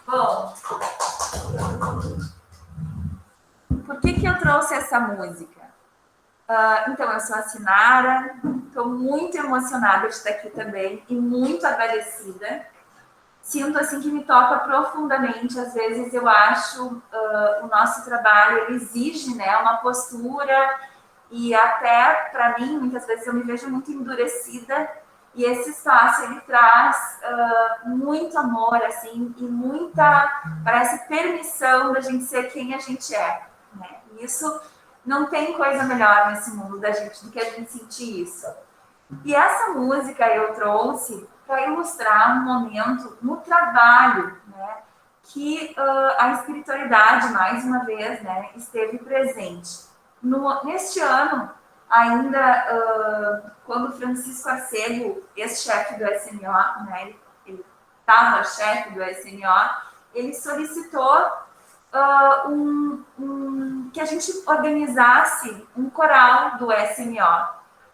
Bom, por que eu trouxe essa música? Então, eu sou a Sinara, estou muito emocionada de estar aqui também e muito agradecida. Sinto assim que me toca profundamente. Às vezes eu acho o nosso trabalho ele exige, né, uma postura e até para mim muitas vezes eu me vejo muito endurecida e esse espaço ele traz muito amor assim e muita parece permissão da gente ser quem a gente é, né? E isso não tem coisa melhor nesse mundo da gente do que a gente sentir isso. E essa música eu trouxe para ilustrar um momento no trabalho, né, que a espiritualidade, mais uma vez, né, esteve presente. Neste ano, ainda, quando Francisco Arcélio, ex-chefe do SNO, né, ele estava chefe do SNO, ele solicitou que a gente organizasse um coral do SNO,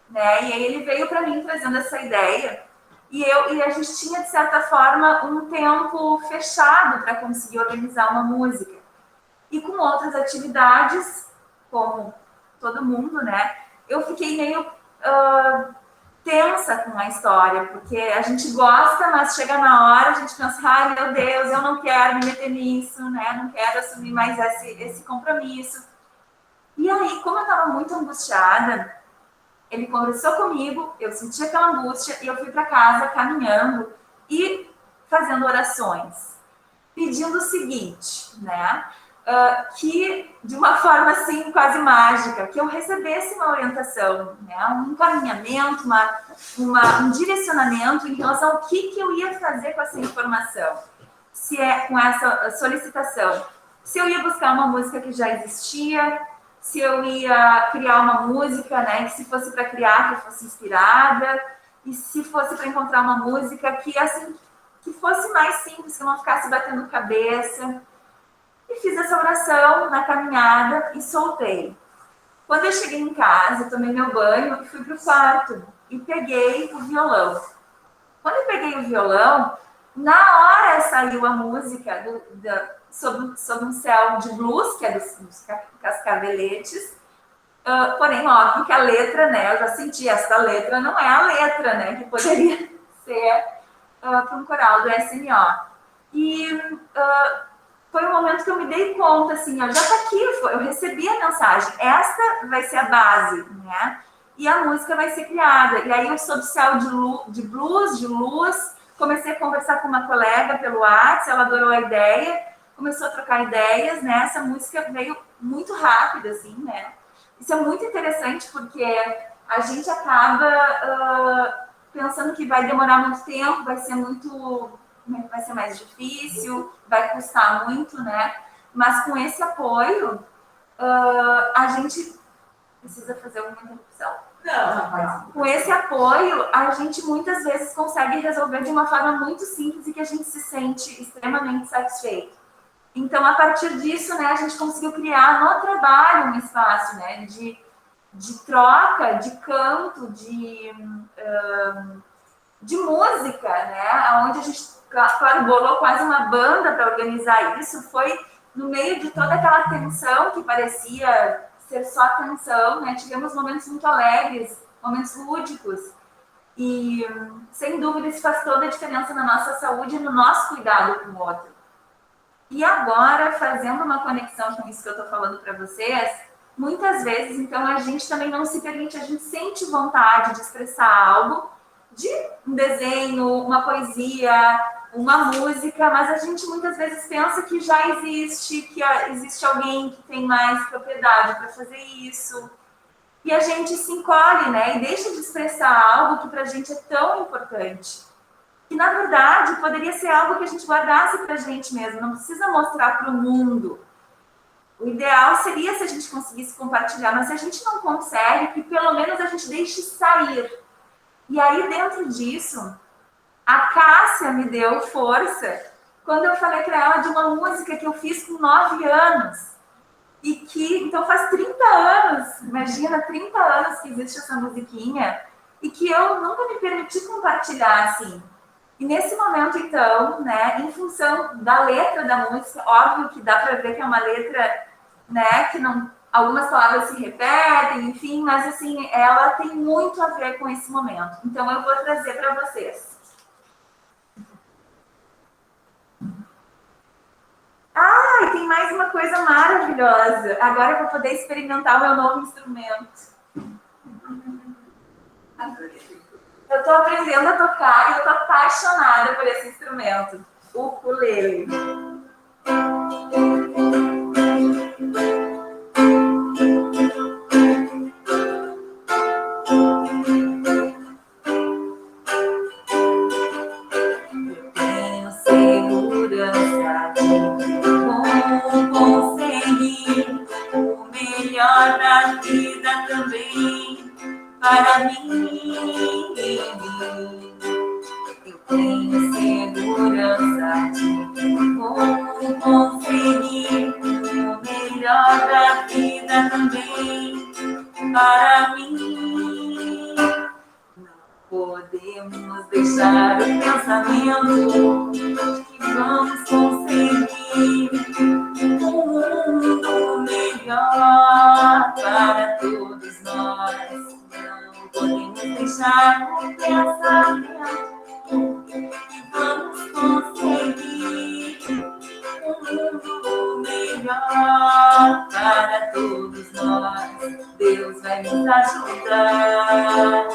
né? E aí ele veio para mim trazendo essa ideia e a gente tinha de certa forma um tempo fechado para conseguir organizar uma música e com outras atividades como todo mundo, né? Eu fiquei meio tensa com a história porque a gente gosta, mas chega na hora a gente pensa, ai meu Deus, eu não quero me meter nisso, né? Não quero assumir mais esse compromisso. E aí, como eu estava muito angustiada, ele conversou comigo, eu senti aquela angústia e eu fui para casa caminhando e fazendo orações, pedindo o seguinte, né? Que de uma forma assim quase mágica, que eu recebesse uma orientação, né? Um encaminhamento, um direcionamento em relação ao que eu ia fazer com essa informação, se é com essa solicitação, se eu ia buscar uma música que já existia, se eu ia criar uma música, né, que se fosse para criar, que fosse inspirada, e se fosse para encontrar uma música que, assim, que fosse mais simples, que não ficasse batendo cabeça. E fiz essa oração na caminhada e soltei. Quando eu cheguei em casa, tomei meu banho e fui para o quarto e peguei o violão. Quando eu peguei o violão, na hora saiu a música sobre um céu de blues, que é dos Cascaveletes, porém, óbvio que a letra, né, eu já senti, essa letra não é a letra, né, que poderia ser para um coral do SNO. E foi um momento que eu me dei conta, assim, ó, já tá aqui, eu recebi a mensagem, esta vai ser a base, né, e a música vai ser criada. E aí eu sob céu de blues, de luz, comecei a conversar com uma colega pelo WhatsApp, ela adorou a ideia, começou a trocar ideias, né? Essa música veio muito rápida, assim, né? Isso é muito interessante porque a gente acaba pensando que vai demorar muito tempo, vai ser mais difícil, vai custar muito, né? Mas com esse apoio, a gente precisa fazer alguma interrupção? Não. Com esse apoio, a gente muitas vezes consegue resolver de uma forma muito simples e que a gente se sente extremamente satisfeito. Então, a partir disso, né, a gente conseguiu criar no trabalho um espaço, né, de troca, de canto, de música, né, onde a gente, claro, bolou quase uma banda para organizar isso. Foi no meio de toda aquela tensão que parecia ser só tensão, né, tivemos momentos muito alegres, momentos lúdicos, e sem dúvida isso faz toda a diferença na nossa saúde e no nosso cuidado com o outro. E agora, fazendo uma conexão com isso que eu estou falando para vocês, muitas vezes, então, a gente também não se permite, a gente sente vontade de expressar algo, de um desenho, uma poesia, uma música, mas a gente muitas vezes pensa que já existe, que existe alguém que tem mais propriedade para fazer isso. E a gente se encolhe, né? E deixa de expressar algo que para a gente é tão importante. Que, na verdade, poderia ser algo que a gente guardasse para a gente mesmo, não precisa mostrar para o mundo. O ideal seria se a gente conseguisse compartilhar, mas se a gente não consegue, que pelo menos a gente deixe sair. E aí, dentro disso, a Cássia me deu força quando eu falei para ela de uma música que eu fiz com 9 anos. E que, então, faz 30 anos, imagina, 30 anos que existe essa musiquinha, e que eu nunca me permiti compartilhar, assim. E nesse momento, então, né, em função da letra da música, óbvio que dá para ver que é uma letra, né, que não, algumas palavras se repetem, enfim, mas assim, ela tem muito a ver com esse momento. Então eu vou trazer para vocês. Ah, e tem mais uma coisa maravilhosa. Agora eu vou poder experimentar o meu novo instrumento. Eu estou aprendendo a tocar e eu estou apaixonada por esse instrumento, o ukulele. Eu tenho segurança de que vou conseguir o melhor da vida também para mim. Eu tenho segurança de que vou conseguir o melhor da vida também para mim. Podemos deixar o pensamento de que vamos conseguir um mundo melhor para todos nós. Não podemos deixar o pensamento que vamos conseguir um mundo melhor para todos nós. Deus vai nos ajudar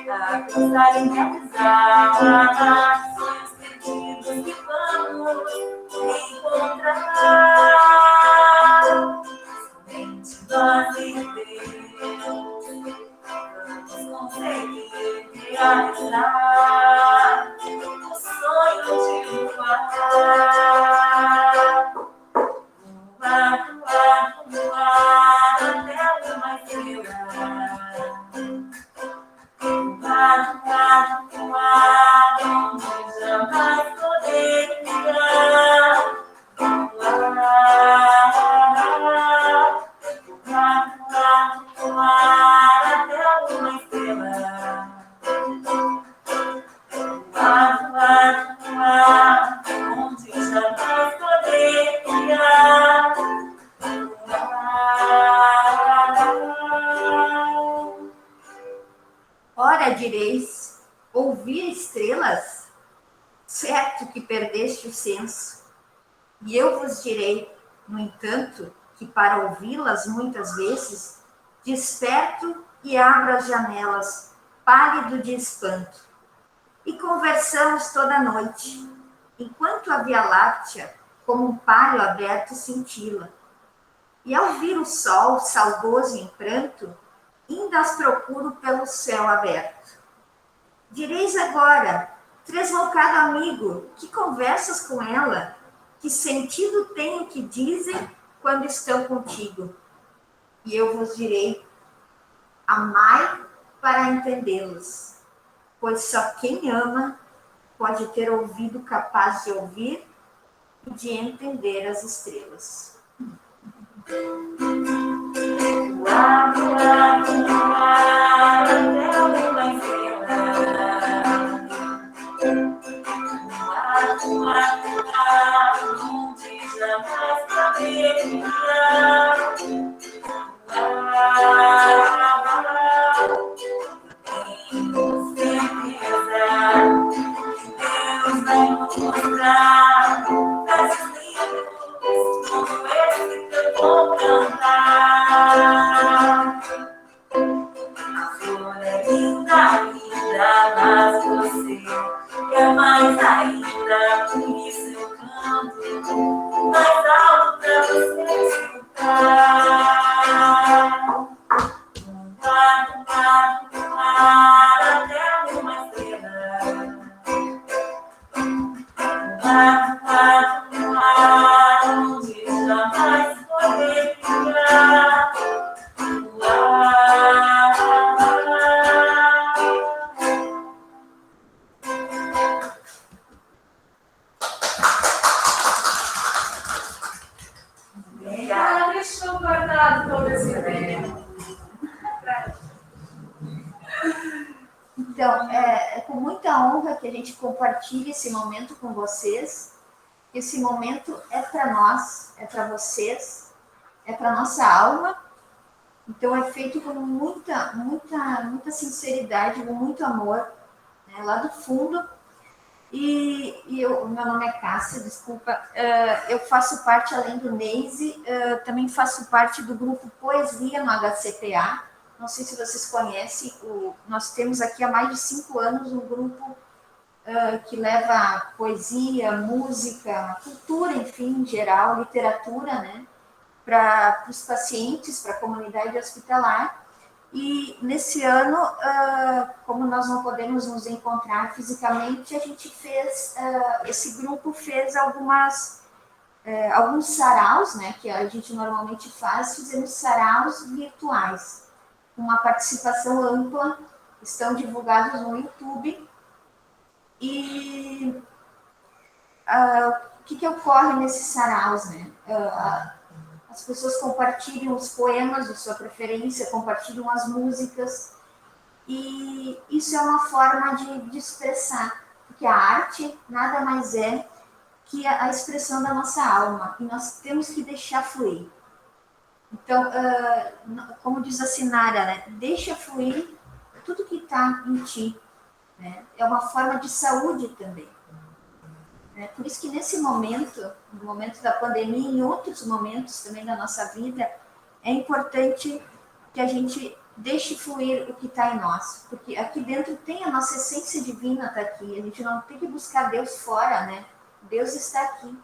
a pensar em realizar sonhos perdidos que vamos encontrar. Somente nós e Deus vamos conseguir realizar o sonho de voar. Voar, voar, voar até uma estrela. Voar, voar, voar, onde jamais poderia. Voar, voar, voar, voar até uma estrela. Voar, voar, voar, onde jamais poderia. Ora direis, ouvir estrelas? Certo que perdeste o senso. E eu vos direi, no entanto, que para ouvi-las muitas vezes, desperto e abro as janelas, pálido de espanto. E conversamos toda a noite, enquanto a Via Láctea, como um palho aberto, cintila. E ao vir o sol, saudoso em pranto, ainda as procuro pelo céu aberto. Direis agora, tresloucado amigo, que conversas com ela? Que sentido tem o que dizem quando estão contigo? E eu vos direi, amai para entendê-los, pois só quem ama pode ter ouvido capaz de ouvir e de entender as estrelas. Voar, voar, voar até uma estrela. Voar, voar, voar, onde jamais poderia. Voar, tenho certeza que Deus vai nos mostrar versos lindos como esse que eu vou cantar. A flor é linda, linda, mas você é mais ainda, por isso eu canto mais alto pra você escutar. Voar, voar, voar até uma estrela. Voar, voar, voar, onde jamais poderia. Voar. Obrigada, Cristo. Então, é com muita honra que a gente compartilha esse momento com vocês. Esse momento é para nós, é para vocês, é para nossa alma. Então, é feito com muita sinceridade, com muito amor, né, lá do fundo. Meu nome é Cássia, desculpa. Eu faço parte, além do Neise, também faço parte do grupo Poesia no HCPA. Não sei se vocês conhecem, nós temos aqui há mais de 5 anos um grupo que leva poesia, música, cultura, enfim, em geral, literatura, né, para os pacientes, para a comunidade hospitalar. E nesse ano, como nós não podemos nos encontrar fisicamente, a gente fez, esse grupo fez alguns saraus, né, que a gente normalmente fizemos saraus virtuais, com uma participação ampla, estão divulgados no YouTube. E o que ocorre nesses saraus, né? As pessoas compartilham os poemas de sua preferência, compartilham as músicas, e isso é uma forma de expressar, porque a arte nada mais é que a expressão da nossa alma, e nós temos que deixar fluir. Então, como diz a Sinara, né? Deixa fluir tudo que está em ti, né? É uma forma de saúde também. Por isso que nesse momento, no momento da pandemia e em outros momentos também da nossa vida, é importante que a gente deixe fluir o que está em nós, porque aqui dentro tem a nossa essência divina, está aqui, a gente não tem que buscar Deus fora, né? Deus está aqui.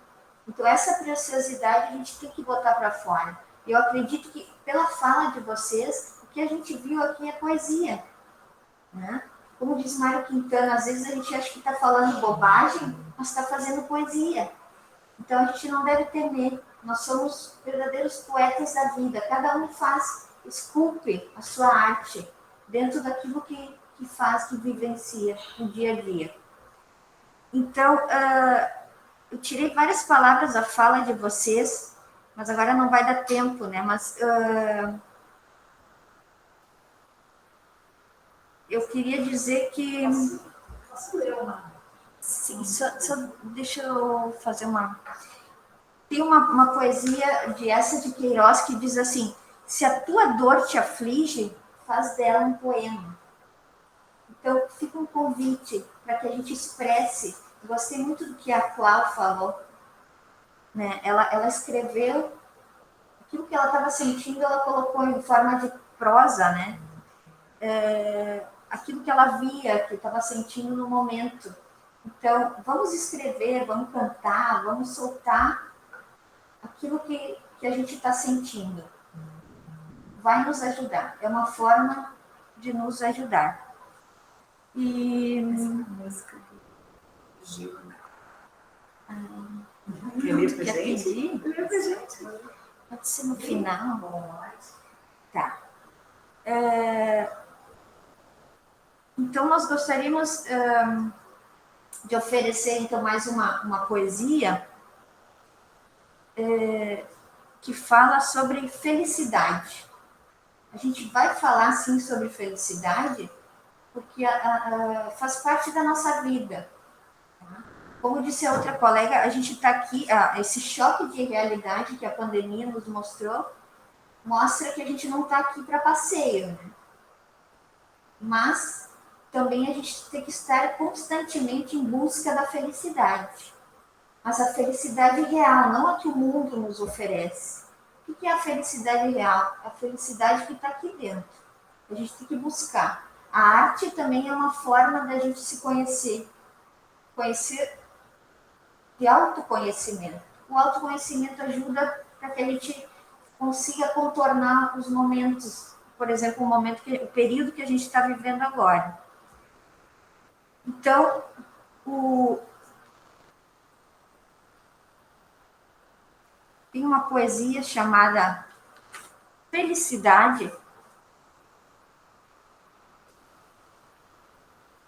Então essa preciosidade a gente tem que botar para fora. Eu acredito que pela fala de vocês, o que a gente viu aqui é poesia, né? Como diz Mário Quintana, às vezes a gente acha que está falando bobagem, mas está fazendo poesia. Então a gente não deve temer. Nós somos verdadeiros poetas da vida. Cada um esculpe a sua arte dentro daquilo que faz, que vivencia no dia a dia. Então, eu tirei várias palavras da fala de vocês, mas agora não vai dar tempo, né? Mas eu queria dizer que... Posso ler uma? Sim, só deixa eu fazer uma... Tem uma poesia de Eça de Queiroz que diz assim: se a tua dor te aflige, faz dela um poema. Então, fica um convite para que a gente expresse. Eu gostei muito do que a Clau falou, né? Ela escreveu aquilo que ela estava sentindo, ela colocou em forma de prosa, né? Aquilo que ela via, que estava sentindo no momento. Então, vamos escrever, vamos cantar, vamos soltar aquilo que a gente está sentindo. Vai nos ajudar. É uma forma de nos ajudar. E... música do Gil, né? Quer ler pra gente? Ler pra gente. Pode ser no final. Tá. Então, nós gostaríamos de oferecer, então, mais uma poesia que fala sobre felicidade. A gente vai falar, sim, sobre felicidade, porque faz parte da nossa vida. Como disse a outra colega, a gente está aqui, esse choque de realidade que a pandemia nos mostrou, mostra que a gente não está aqui para passeio, né? Mas também a gente tem que estar constantemente em busca da felicidade. Mas a felicidade real, não a que o mundo nos oferece. O que é a felicidade real? A felicidade que está aqui dentro. A gente tem que buscar. A arte também é uma forma da gente se conhecer. Conhecer de autoconhecimento. O autoconhecimento ajuda para que a gente consiga contornar os momentos. Por exemplo, o período que a gente está vivendo agora. Então, tem uma poesia chamada Felicidade,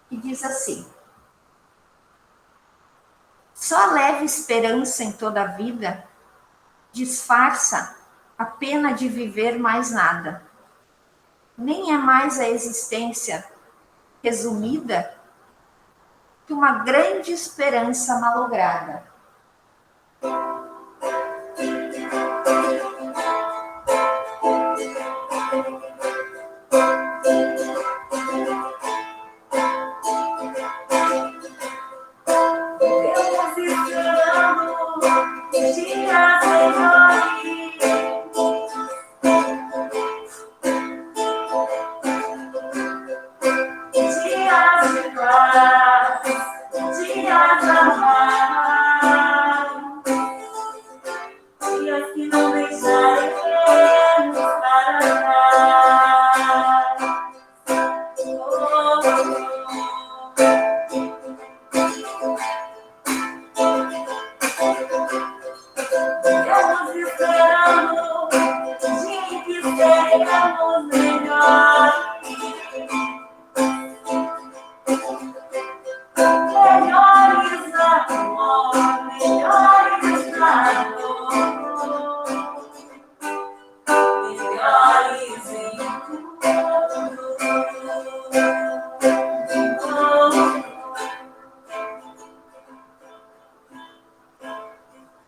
que diz assim: só a leve esperança em toda a vida disfarça a pena de viver mais nada. Nem é mais a existência resumida que uma grande esperança malograda.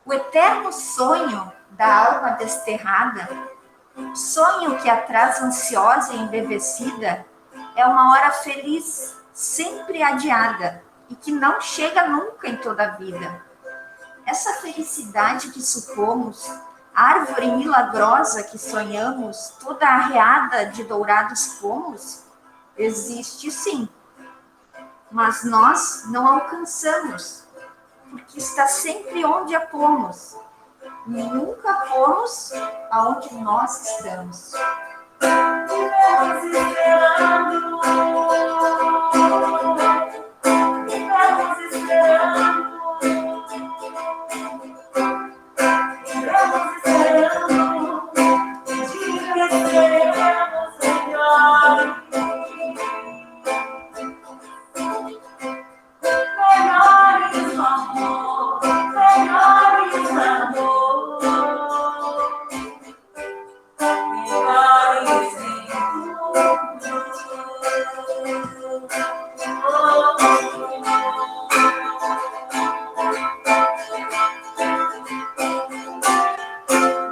O eterno sonho da alma desterrada, sonho que a traz ansiosa e embevecida, é uma hora feliz, sempre adiada, e que não chega nunca em toda a vida. Essa felicidade que supomos, árvore milagrosa que sonhamos, toda arreada de dourados pomos, existe sim, mas nós não alcançamos, porque está sempre onde a pomos, e nunca pomos aonde nós estamos. Vivemos esperando, vivemos esperando, vivemos esperando, de que seremos melhores. Melhores no amor, melhores no amor, melhores em tudo.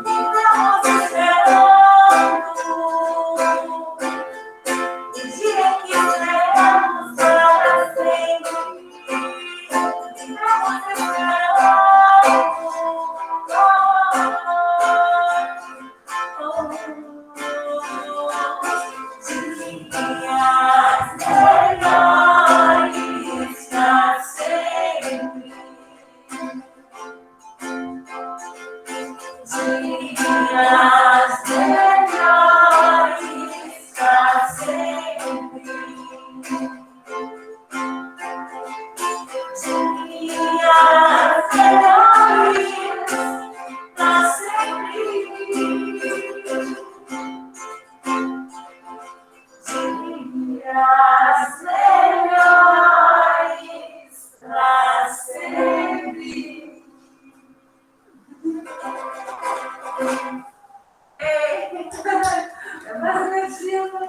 Estamos esperando o dia que seremos para sempre.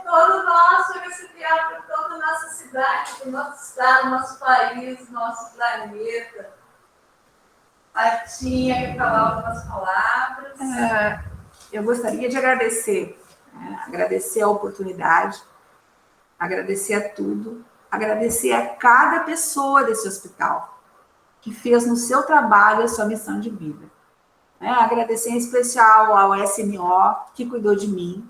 Todo nosso recipiente, toda a nossa cidade, o nosso estado, nosso país, nosso planeta. Martinha, quer falar algumas palavras? Eu gostaria de agradecer, agradecer a oportunidade, agradecer a tudo, agradecer a cada pessoa desse hospital que fez no seu trabalho a sua missão de vida. Agradecer em especial ao SMO, que cuidou de mim,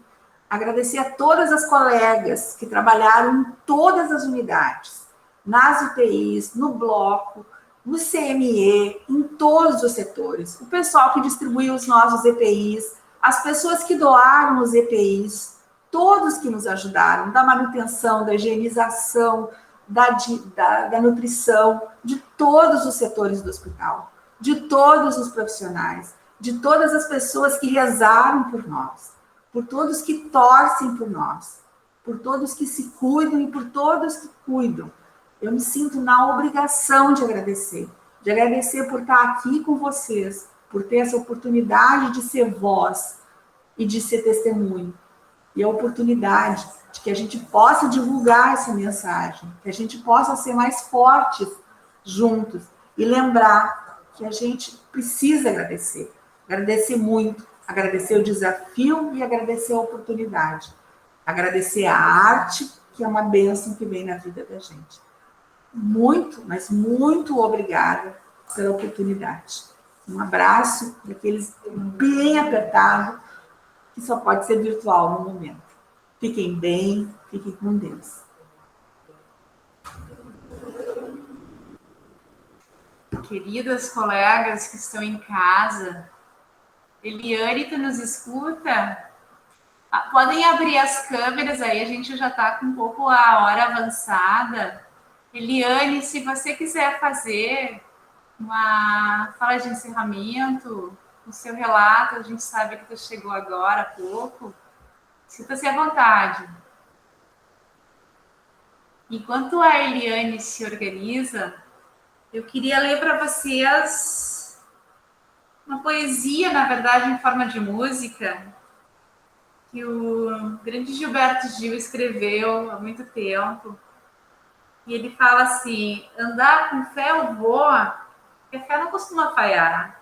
agradecer a todas as colegas que trabalharam em todas as unidades, nas UTIs, no bloco, no CME, em todos os setores, o pessoal que distribuiu os nossos EPIs, as pessoas que doaram os EPIs, todos que nos ajudaram, da manutenção, da higienização, da nutrição, de todos os setores do hospital, de todos os profissionais, de todas as pessoas que rezaram por nós, por todos que torcem por nós, por todos que se cuidam e por todos que cuidam. Eu me sinto na obrigação de agradecer por estar aqui com vocês, por ter essa oportunidade de ser voz e de ser testemunho. e a oportunidade de que a gente possa divulgar essa mensagem, que a gente possa ser mais fortes juntos e lembrar que a gente precisa agradecer muito, agradecer o desafio e agradecer a oportunidade, agradecer a arte, que é uma bênção que vem na vida da gente. Muito, mas muito obrigada pela oportunidade. Um abraço daqueles bem apertado, que só pode ser virtual no momento. Fiquem bem, fiquem com Deus. Queridas colegas que estão em casa, Eliane, tu nos escuta? Podem abrir as câmeras aí, a gente já está com um pouco a hora avançada. Eliane, se você quiser fazer uma fala de encerramento, o seu relato, a gente sabe que tu chegou agora há pouco, sinta-se à vontade. Enquanto a Eliane se organiza, eu queria ler para vocês uma poesia, na verdade, em forma de música, que o grande Gilberto Gil escreveu há muito tempo. E ele fala assim: andar com fé eu vou, porque a fé não costuma falhar.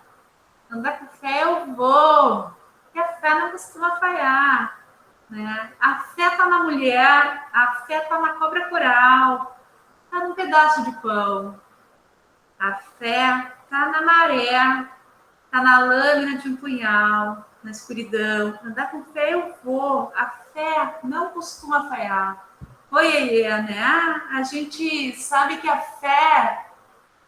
Andar com fé eu vou, porque a fé não costuma falhar. Né? A fé está na mulher, a fé está na cobra coral, está num pedaço de pão. A fé está na maré, está na lâmina de um punhal, na escuridão. Andar com fé eu vou, a fé não costuma falhar. Oi, né? A gente sabe que a fé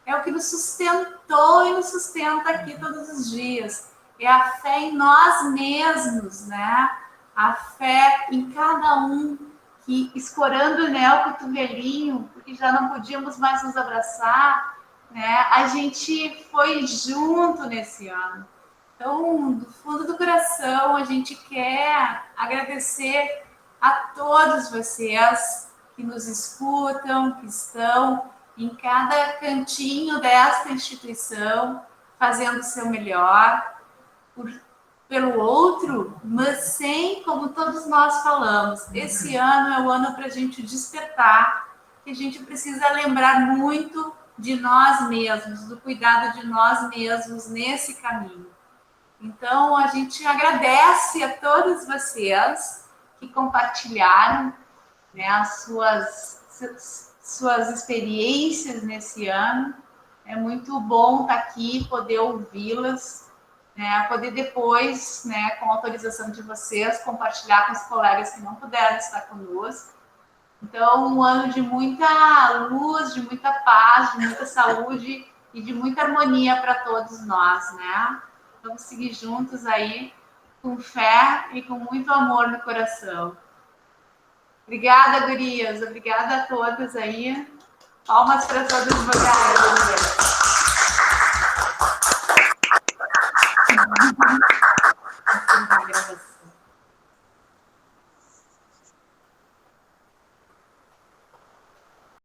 é o que nos sustentou e nos sustenta aqui todos os dias. É a fé em nós mesmos, né? A fé em cada um que, escorando, né, o cotovelinho, porque já não podíamos mais nos abraçar, né? A gente foi junto nesse ano. Então, do fundo do coração, a gente quer agradecer a todos vocês que nos escutam, que estão em cada cantinho desta instituição, fazendo o seu melhor pelo outro, mas sem, como todos nós falamos, esse ano é o ano para a gente despertar, que a gente precisa lembrar muito de nós mesmos, do cuidado de nós mesmos nesse caminho. Então, a gente agradece a todos vocês que compartilharam, né, as suas experiências nesse ano. É muito bom estar aqui, poder ouvi-las, né, poder depois, né, com a autorização de vocês, compartilhar com os colegas que não puderam estar conosco. Então, um ano de muita luz, de muita paz, de muita saúde e de muita harmonia para todos nós, né? Vamos seguir juntos aí, com fé e com muito amor no coração. Obrigada, gurias. Obrigada a todas aí. Palmas para todas vocês. Gravação.